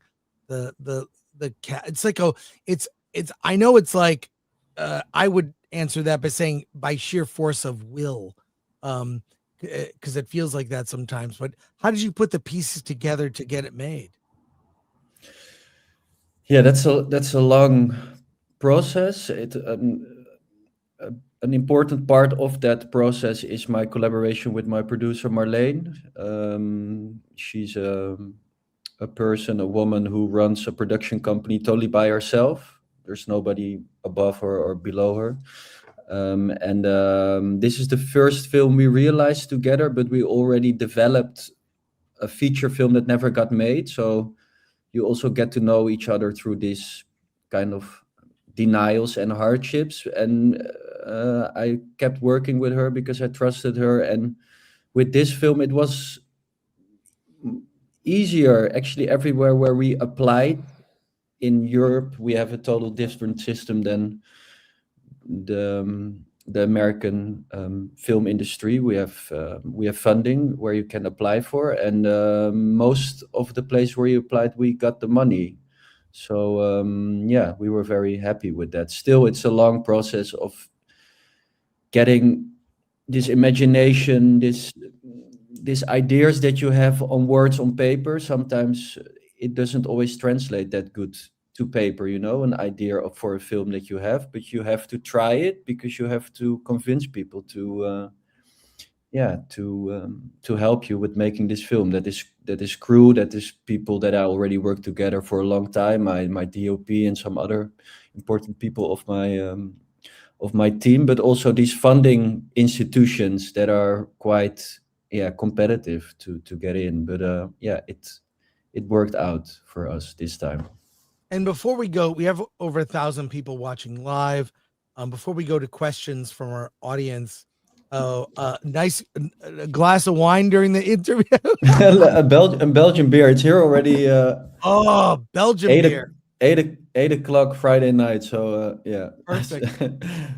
it's like, oh, it's I know it's like I would answer that by saying by sheer force of will, because it feels like that sometimes. But how did you put the pieces together to get it made? Yeah, that's a long process. An important part of that process is my collaboration with my producer Marlene. She's a person, a woman who runs a production company totally by herself. There's nobody above her or below her. And this is the first film we realized together, but we already developed a feature film that never got made. So you also get to know each other through this kind of denials and hardships. And I kept working with her because I trusted her. And with this film, it was easier actually everywhere where we applied. In Europe, we have a total different system than the American film industry. We have funding where you can apply for, and most of the place where you applied, we got the money. So yeah, we were very happy with that. Still, it's a long process of getting this imagination, these ideas that you have on words on paper. Sometimes it doesn't always translate that good to paper, an idea for a film that you have, but you have to try it because you have to convince people to help you with making this film. That is crew, that is people that I already worked together for a long time, my DOP and some other important people of my team, but also these funding institutions that are quite competitive to get in. But it worked out for us this time. And before we go, we have over 1,000 people watching live. Before we go to questions from our audience, nice a glass of wine during the interview. a Belgian beer. It's here already. Belgian beer. 8 o'clock Friday night. So yeah. Perfect.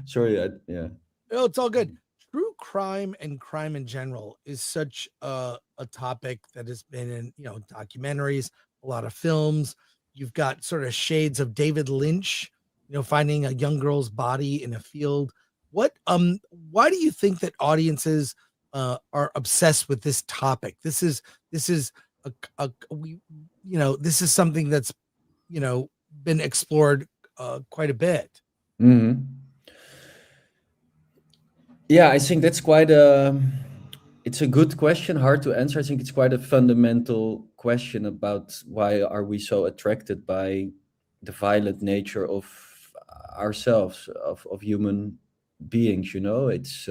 Sorry. No, it's all good. True crime and crime in general is such a topic that has been in documentaries, a lot of films. You've got sort of shades of David Lynch, finding a young girl's body in a field. Why do you think that audiences are obsessed with this topic? This is this is something that's been explored quite a bit. Mm-hmm. Yeah, I think that's it's a good question, hard to answer. I think it's quite a fundamental question about why are we so attracted by the violent nature of ourselves, of human beings. It's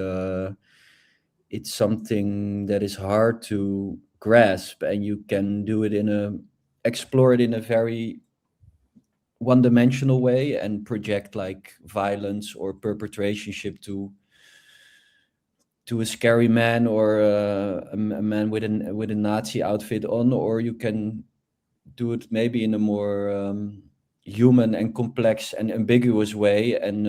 something that is hard to grasp, and you can do it explore it in a very one-dimensional way and project like violence or perpetrationship to a scary man or a man with a Nazi outfit on, or you can do it maybe in a more human and complex and ambiguous way, and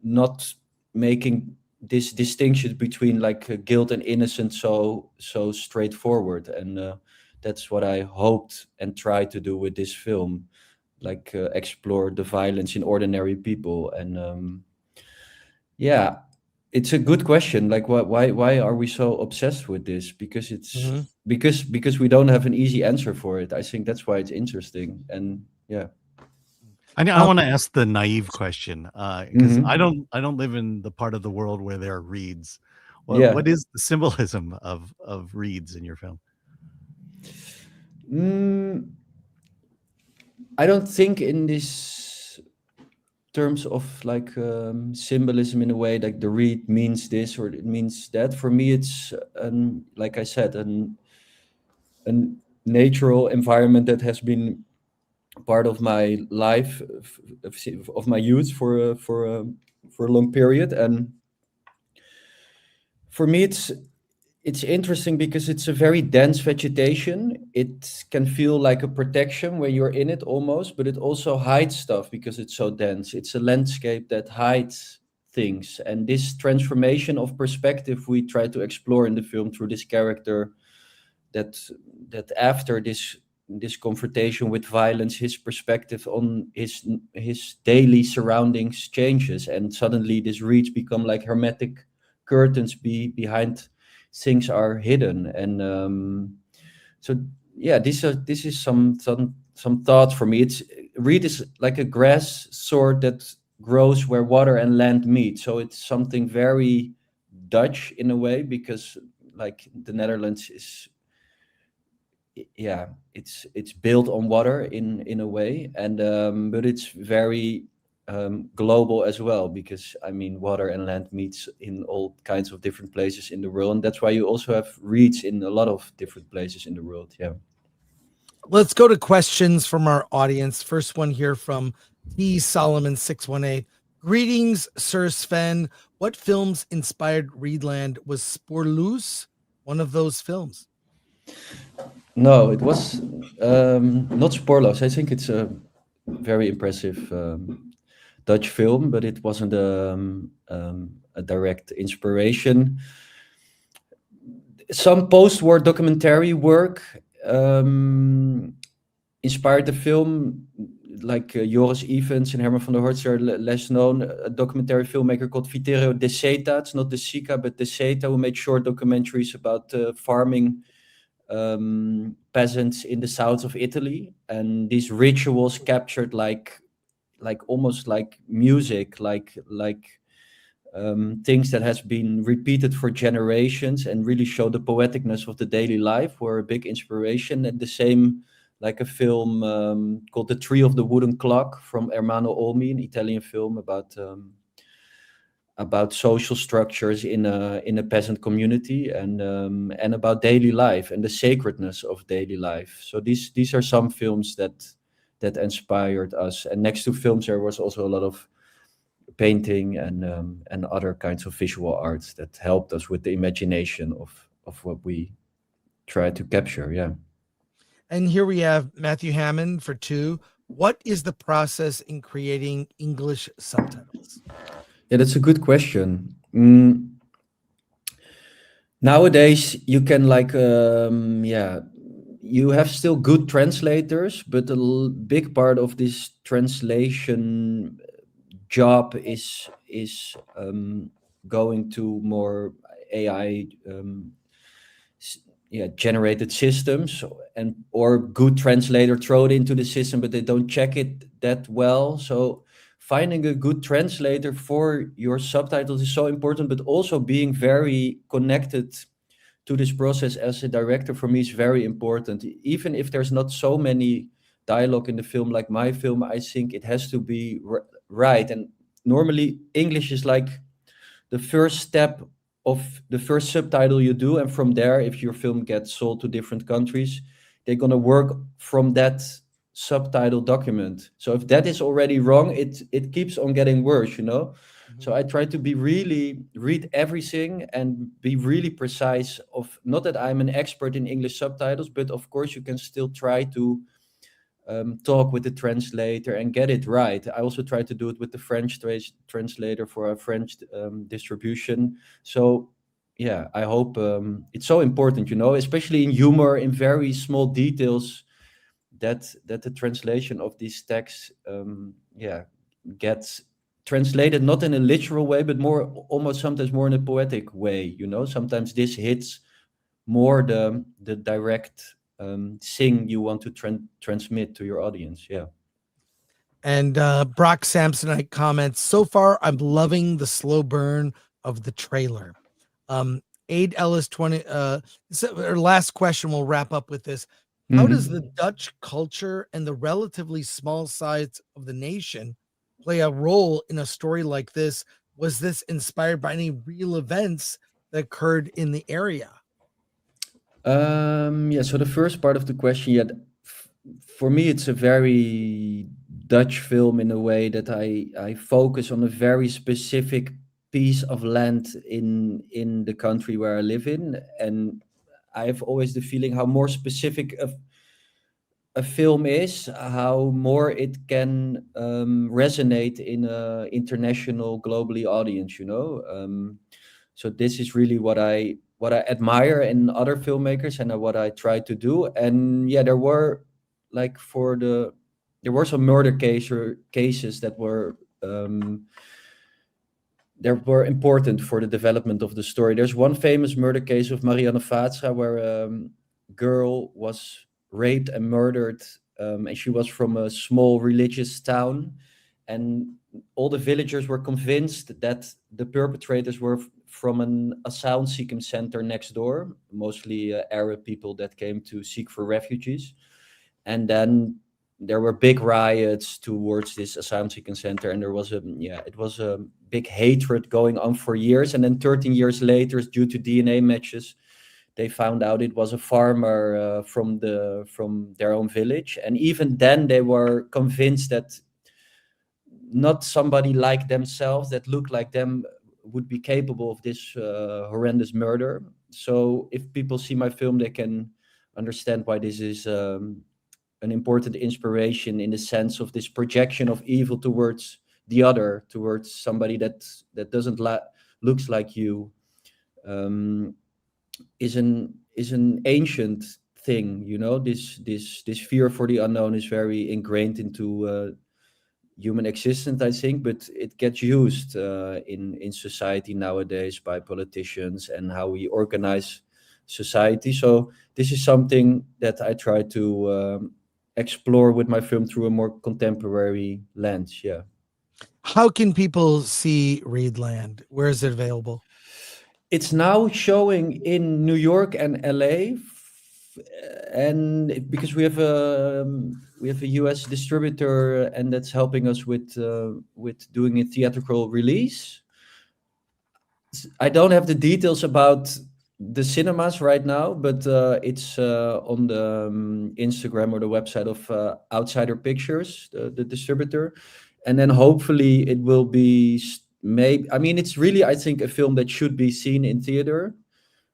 not making this distinction between like guilt and innocence so straightforward. And that's what I hoped and tried to do with this film, like explore the violence in ordinary people. And yeah, it's a good question. Like, why are we so obsessed with this? Because it's because we don't have an easy answer for it. I think that's why it's interesting. And yeah, I want to ask the naive question because I don't live in the part of the world where there are reeds. What is the symbolism of reeds in your film? I don't think in this terms of like symbolism in a way like the reed means this or it means that. For me, it's like I said, a natural environment that has been part of my life, of my youth for a long period. And for me, it's interesting because it's a very dense vegetation. It can feel like a protection when you're in it almost, but it also hides stuff because it's so dense. It's a landscape that hides things. And this transformation of perspective we try to explore in the film through this character, that after this confrontation with violence, his perspective on his daily surroundings changes, and suddenly these reeds become like hermetic curtains behind things are hidden. And so yeah, this is some thoughts for me. Reed is like a grass sword that grows where water and land meet, so it's something very Dutch in a way, because like the Netherlands is, yeah, it's built on water in a way, and but it's very global as well, because I mean water and land meets in all kinds of different places in the world, and that's why you also have reeds in a lot of different places in the world. Yeah. Let's go to questions from our audience. First one here from T Solomon 618. Greetings, Sir Sven. What films inspired Reedland? Was Spoorloos one of those films? No, it was not Spoorloos. I think it's a very impressive Dutch film, but it wasn't a direct inspiration. Some post-war documentary work inspired the film, like Joris Evans and Herman van der Horst are less known. A documentary filmmaker called Vittorio De Seta, it's not De Sica, but De Seta, who made short documentaries about farming peasants in the south of Italy, and these rituals captured like almost like music, like things that has been repeated for generations, and really show the poeticness of the daily life, were a big inspiration. And the same, like a film called The Tree of the Wooden Clock from Ermanno Olmi, an Italian film about social structures in a peasant community, and about daily life and the sacredness of daily life. So these are some films that inspired us. And next to films, there was also a lot of painting and other kinds of visual arts that helped us with the imagination of what we try to capture. Yeah. And here we have Matthew Hammond for 2. What is the process in creating English subtitles? Yeah, that's a good question. Nowadays, you can you have still good translators, but a big part of this translation job is going to more AI generated systems, and or good translator throw it into the system, but they don't check it that well. So finding a good translator for your subtitles is so important, but also being very connected to this process as a director for me is very important. Even if there's not so many dialogue in the film like my film, I think it has to be right. And normally English is like the first step of the first subtitle you do, and from there, if your film gets sold to different countries, they're going to work from that subtitle document. So if that is already wrong, it keeps on getting worse, you know. So I try to be really read everything and be really precise. Of not that I'm an expert in English subtitles, but of course you can still try to talk with the translator and get it right. I also try to do it with the French translator for a French distribution. So yeah, I hope it's so important, you know, especially in humor, in very small details, that the translation of these texts gets translated not in a literal way, but more almost sometimes more in a poetic way, you know. Sometimes this hits more the direct thing you want to transmit to your audience. Yeah. And Brock Samsonite comments, so far I'm loving the slow burn of the trailer. Aid Ellis 20 our last question, we'll wrap up with this. How does the Dutch culture and the relatively small size of the nation play a role in a story like this? Was this inspired by any real events that occurred in the area? So the first part of the question, for me, it's a very Dutch film in a way that I focus on a very specific piece of land in the country where I live in, and I have always the feeling how more specific a film is, how more it can resonate in a international, globally audience. So this is really what I admire in other filmmakers and what I try to do. And yeah, there were some murder cases that were important for the development of the story. There's one famous murder case of Marianne Vaatstra where girl was raped and murdered, and she was from a small religious town, and all the villagers were convinced that the perpetrators were from an asylum seeking center next door, mostly Arab people that came to seek for refugees. And then there were big riots towards this asylum seeking center, and it was a big hatred going on for years. And then 13 years later, due to DNA matches, they found out it was a farmer from their own village. And even then, they were convinced that not somebody like themselves that looked like them would be capable of this horrendous murder. So if people see my film, they can understand why this is an important inspiration in the sense of this projection of evil towards the other, towards somebody that doesn't looks like you. Is an ancient thing, this fear for the unknown is very ingrained into human existence, I think, but it gets used in society nowadays by politicians and how we organize society. So this is something that I try to explore with my film through a more contemporary lens. Yeah. How can people see Reedland? Where is it available? It's now showing in New York and LA, and because we have a US distributor, and that's helping us with doing a theatrical release. I don't have the details about the cinemas right now, but it's on the Instagram or the website of Outsider Pictures, the distributor, and then hopefully it will be. It's really, I think, a film that should be seen in theater,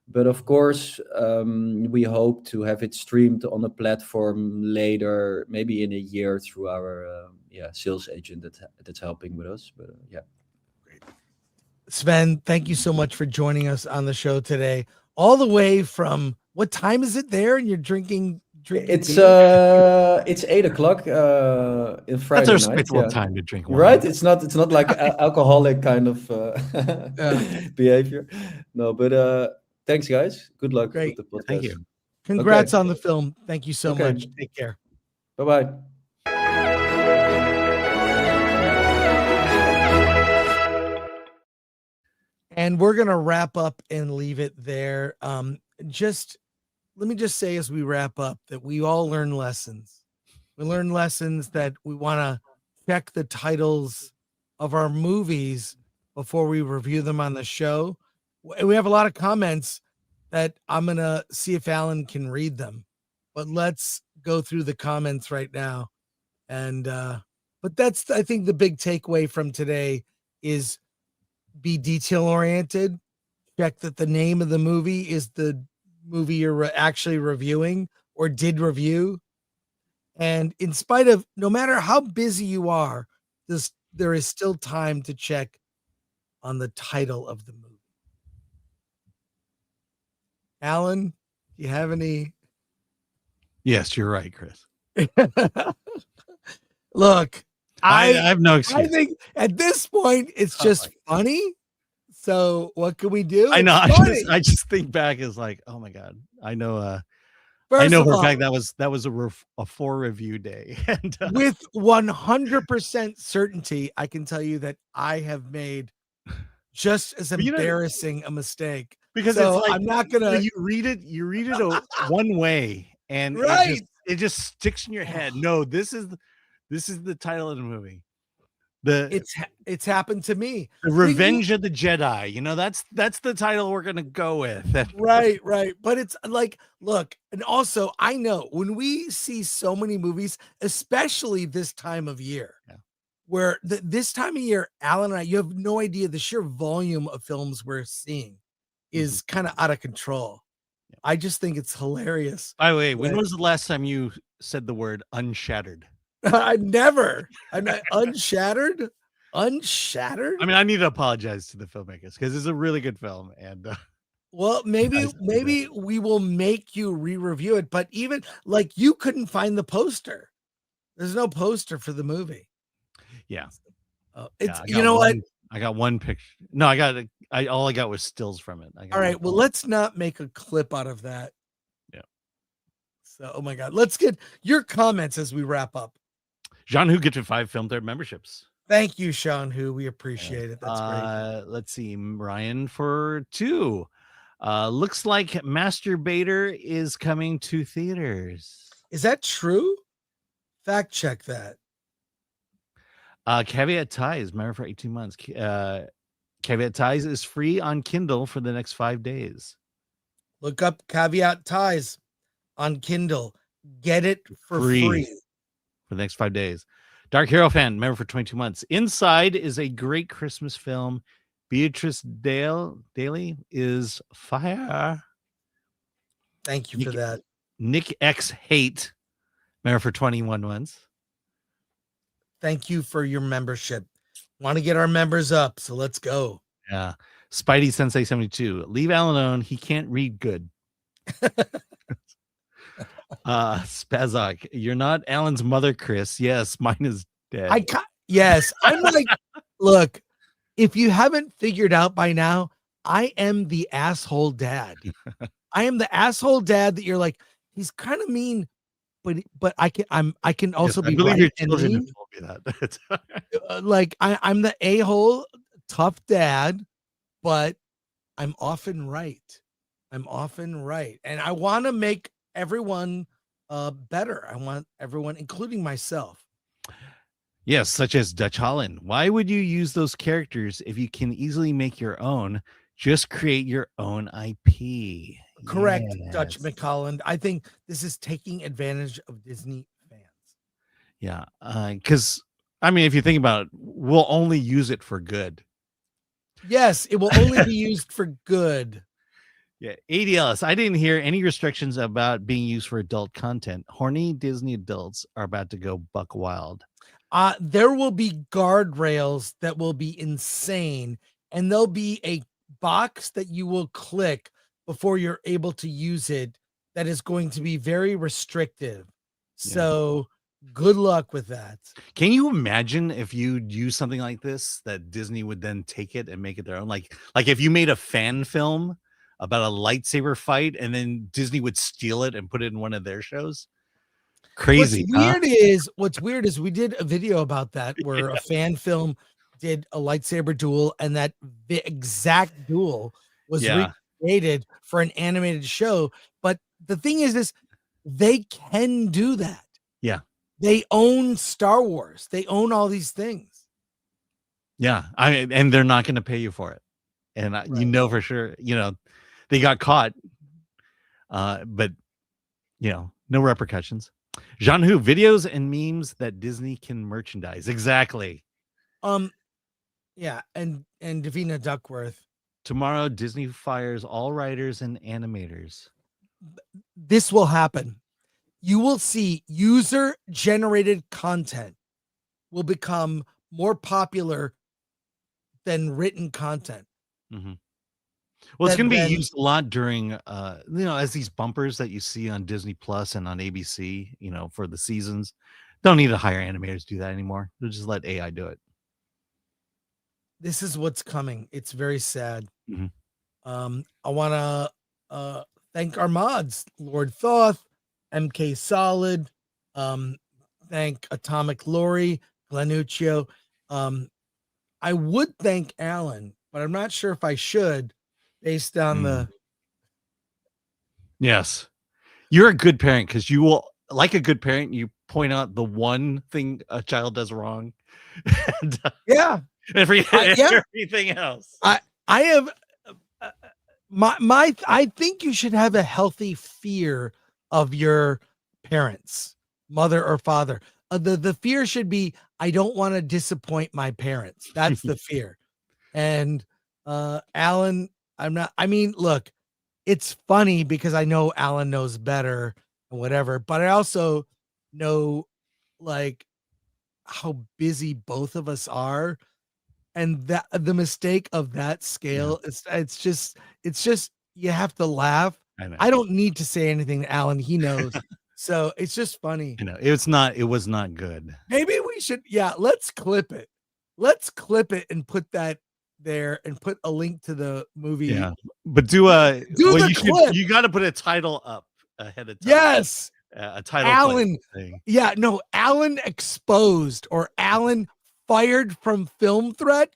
but of course, we hope to have it streamed on a platform later, maybe in a year, through our sales agent that's helping with us. But yeah. Great. Sven, thank you so much for joining us on the show today. All the way from, what time is it there? And you're drinking. It's 8:00 in Friday That's our night. respectable time to drink wine. Right? It's not like alcoholic kind of behavior. No, but thanks, guys. Good luck Great. with the podcast. Thank you. Congrats on the film. Thank you so much. Take care. Bye-bye. And we're going to wrap up and leave it there. Let me just say as we wrap up that we all learn lessons. We learn lessons that we want to check the titles of our movies before we review them on the show. We have a lot of comments that I'm going to see if Alan can read them, but let's go through the comments right now. And, but that's, I think the big takeaway from today is be detail oriented. Check that the name of the movie is the movie you're actually reviewing or did review. And in spite of, no matter how busy you are, there is still time to check on the title of the movie. Alan, do you have any? Yes, you're right, Chris. Look, I have no excuse. I think at this point it's just funny. So what can we do? I know. I just think back as like, oh my God. I know. First I know of for a all, fact that was a 4 review day. And with 100% certainty, I can tell you that I have made just as embarrassing a mistake. Because so it's like, I'm not gonna. You read it one way, and right. it just sticks in your head. No, this is the title of the movie. It's happened to me. The Revenge of the Jedi. You know, that's the title we're gonna go with. Right. But it's like, look, and also I know when we see so many movies, especially this time of year, where this time of year, Alan and I, you have no idea the sheer volume of films we're seeing is kind of out of control. I just think it's hilarious. By the way, when was the last time you said the word unshattered? I'm not unshattered. Unshattered. I mean, I need to apologize to the filmmakers because it's a really good film, and well, maybe we will make you re-review it. But even like you couldn't find the poster. There's no poster for the movie. Yeah, it's you know what? I got one picture. No, all I got was stills from it. All right, well, let's not make a clip out of that. Yeah. So, oh my God, let's get your comments as we wrap up. John Who gets 5 Film Thread memberships. Thank you, Sean Who. We appreciate it. That's great. Let's see, Ryan for 2. Looks like Masturbator is coming to theaters. Is that true? Fact check that. Caveat Ties, remember for 18 months. Caveat Ties is free on Kindle for the next 5 days. Look up Caveat Ties on Kindle. Get it for free for the next 5 days. Dark Hero fan, remember for 22 months. Inside is a great Christmas film. Beatrice Daly is fire. Thank you for that. Nick X Hate, remember for 21 months. Thank you for your membership. Want to get our members up, so let's go. Yeah. Spidey Sensei 72. Leave Alan alone. He can't read good. Spazok, you're not Alan's mother, Chris. Yes, mine is dead. Yes, I'm like, look, if you haven't figured out by now, I am the asshole dad. I am the asshole dad that you're like, he's kind of mean, but I can also be right. Your children have told me that. Like I'm the a-hole tough dad, but I'm often right. And I want to make everyone better. I want everyone, including myself. Yes, such as Dutch Holland. Why would you use those characters if you can easily make your own? Just create your own IP. Correct, yes. Dutch McColland. I think this is taking advantage of Disney fans. Yeah, because I mean, if you think about it, we'll only use it for good. Yes, it will only be used for good. Yeah, ADLS. I didn't hear any restrictions about being used for adult content. Horny Disney adults are about to go buck wild. There will be guardrails that will be insane, and there'll be a box that you will click before you're able to use it that is going to be very restrictive. So good luck with that. Can you imagine if you use something like this, that Disney would then take it and make it their own? Like if you made a fan film about a lightsaber fight and then Disney would steal it and put it in one of their shows? Crazy. What's weird is we did a video about that where a fan film did a lightsaber duel, and that the exact duel was recreated for an animated show. But the thing is they can do that. Yeah. They own Star Wars. They own all these things. Yeah. And they're not going to pay you for it. And you know, for sure, they got caught, but no repercussions. Jean Hu, videos and memes that Disney can merchandise. Exactly. Yeah, and Davina Duckworth. Tomorrow, Disney fires all writers and animators. This will happen. You will see user-generated content will become more popular than written content. Mm-hmm. Well, it's going to be used a lot during, as these bumpers that you see on Disney Plus and on ABC, for the seasons. Don't need to hire animators to do that anymore. They'll just let AI do it. This is what's coming. It's very sad. Mm-hmm. I want to thank our mods, Lord Thoth, MK Solid, thank Atomic Lori, Glenuccio. I would thank Alan, but I'm not sure if I should, based on the. Yes, you're a good parent because you will, like a good parent, you point out the one thing a child does wrong, and Yeah. Yeah. everything else. I have I think you should have a healthy fear of your parents, mother or father. The fear should be, I don't want to disappoint my parents. That's the fear. And Alan, I mean, look, it's funny because I know Alan knows better and whatever, but I also know like how busy both of us are, and that the mistake of that scale, it's just you have to laugh. I know. I don't need to say anything to Alan, he knows. So it's just funny. You know, it was not good. Maybe we should, let's clip it. Let's clip it and put that there and put a link to the movie. Yeah, but you got to put a title up ahead of time. Yes. A title. Alan. Alan exposed or Alan fired from film threat ?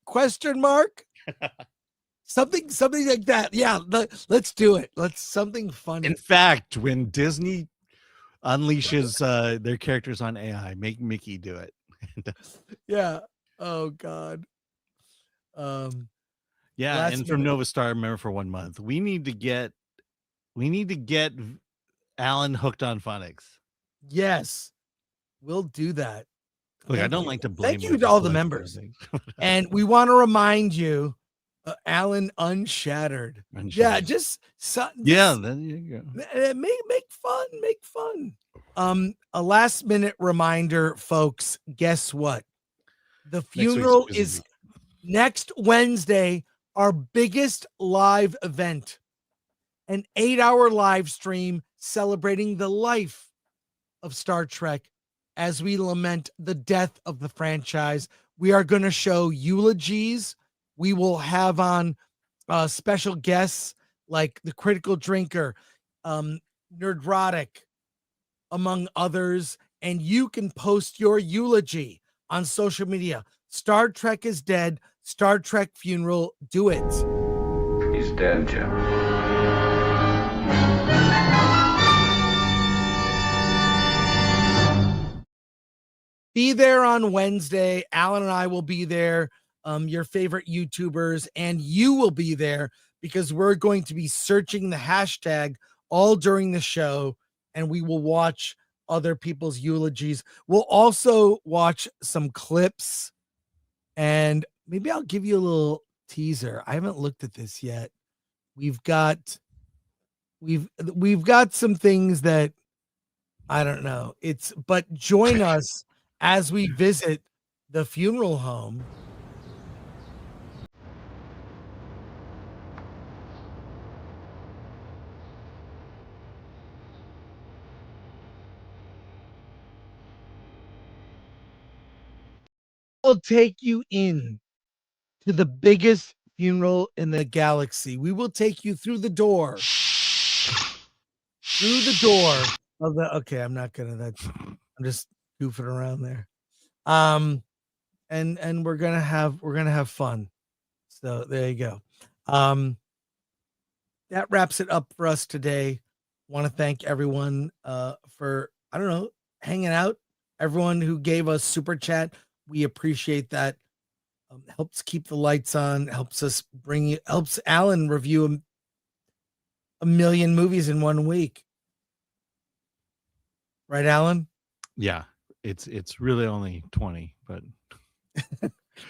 Something like that. Yeah, let's do it. Let's something funny. In fact, when Disney unleashes their characters on AI, make Mickey do it. Yeah. Oh God. Yeah, and from Nova Star, remember, for 1 month, we need to get Alan hooked on phonics. Yes, we'll do that. Look, I don't like to blame. Thank you to all the members. And we want to remind you, Alan Unshattered. Yeah, just then you go. Make fun. A last minute reminder, folks. Guess what? The funeral is next Wednesday, our biggest live event, an 8-hour live stream celebrating the life of Star Trek as we lament the death of the franchise. We are going to show eulogies. We will have on special guests like the Critical Drinker, Nerdrotic, among others. And you can post your eulogy on social media. Star Trek is dead. Star Trek funeral. Do it. He's dead, Jim. Be there on Wednesday. Alan and I will be there. Your favorite YouTubers, and you will be there because we're going to be searching the hashtag all during the show, and we will watch other people's eulogies. We'll also watch some clips, and maybe I'll give you a little teaser. I haven't looked at this yet. We've got some things that I don't know. But join us as we visit the funeral home. We'll take you in to the biggest funeral in the galaxy. We will take you through the door. Through the door of the I'm just goofing around there. And we're gonna have fun. So there you go. That wraps it up for us today. Want to thank everyone for hanging out. Everyone who gave us super chat, we appreciate that. Helps keep the lights on, helps Alan review a million movies in 1 week. Right, Alan? Yeah, it's really only 20, but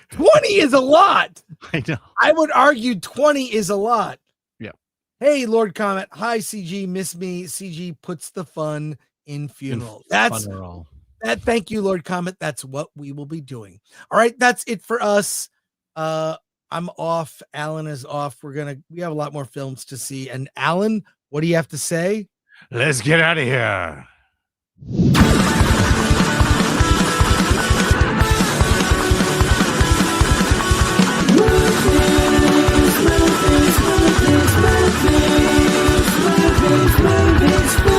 20 is a lot. I know. I would argue 20 is a lot. Yeah. Hey, Lord Comet. Hi, CG. Miss me. CG puts the fun in funeral. Thank you, Lord Comet. That's what we will be doing. All right, that's it for us. I'm off. Alan is off. We have a lot more films to see. And Alan, what do you have to say? Let's get out of here.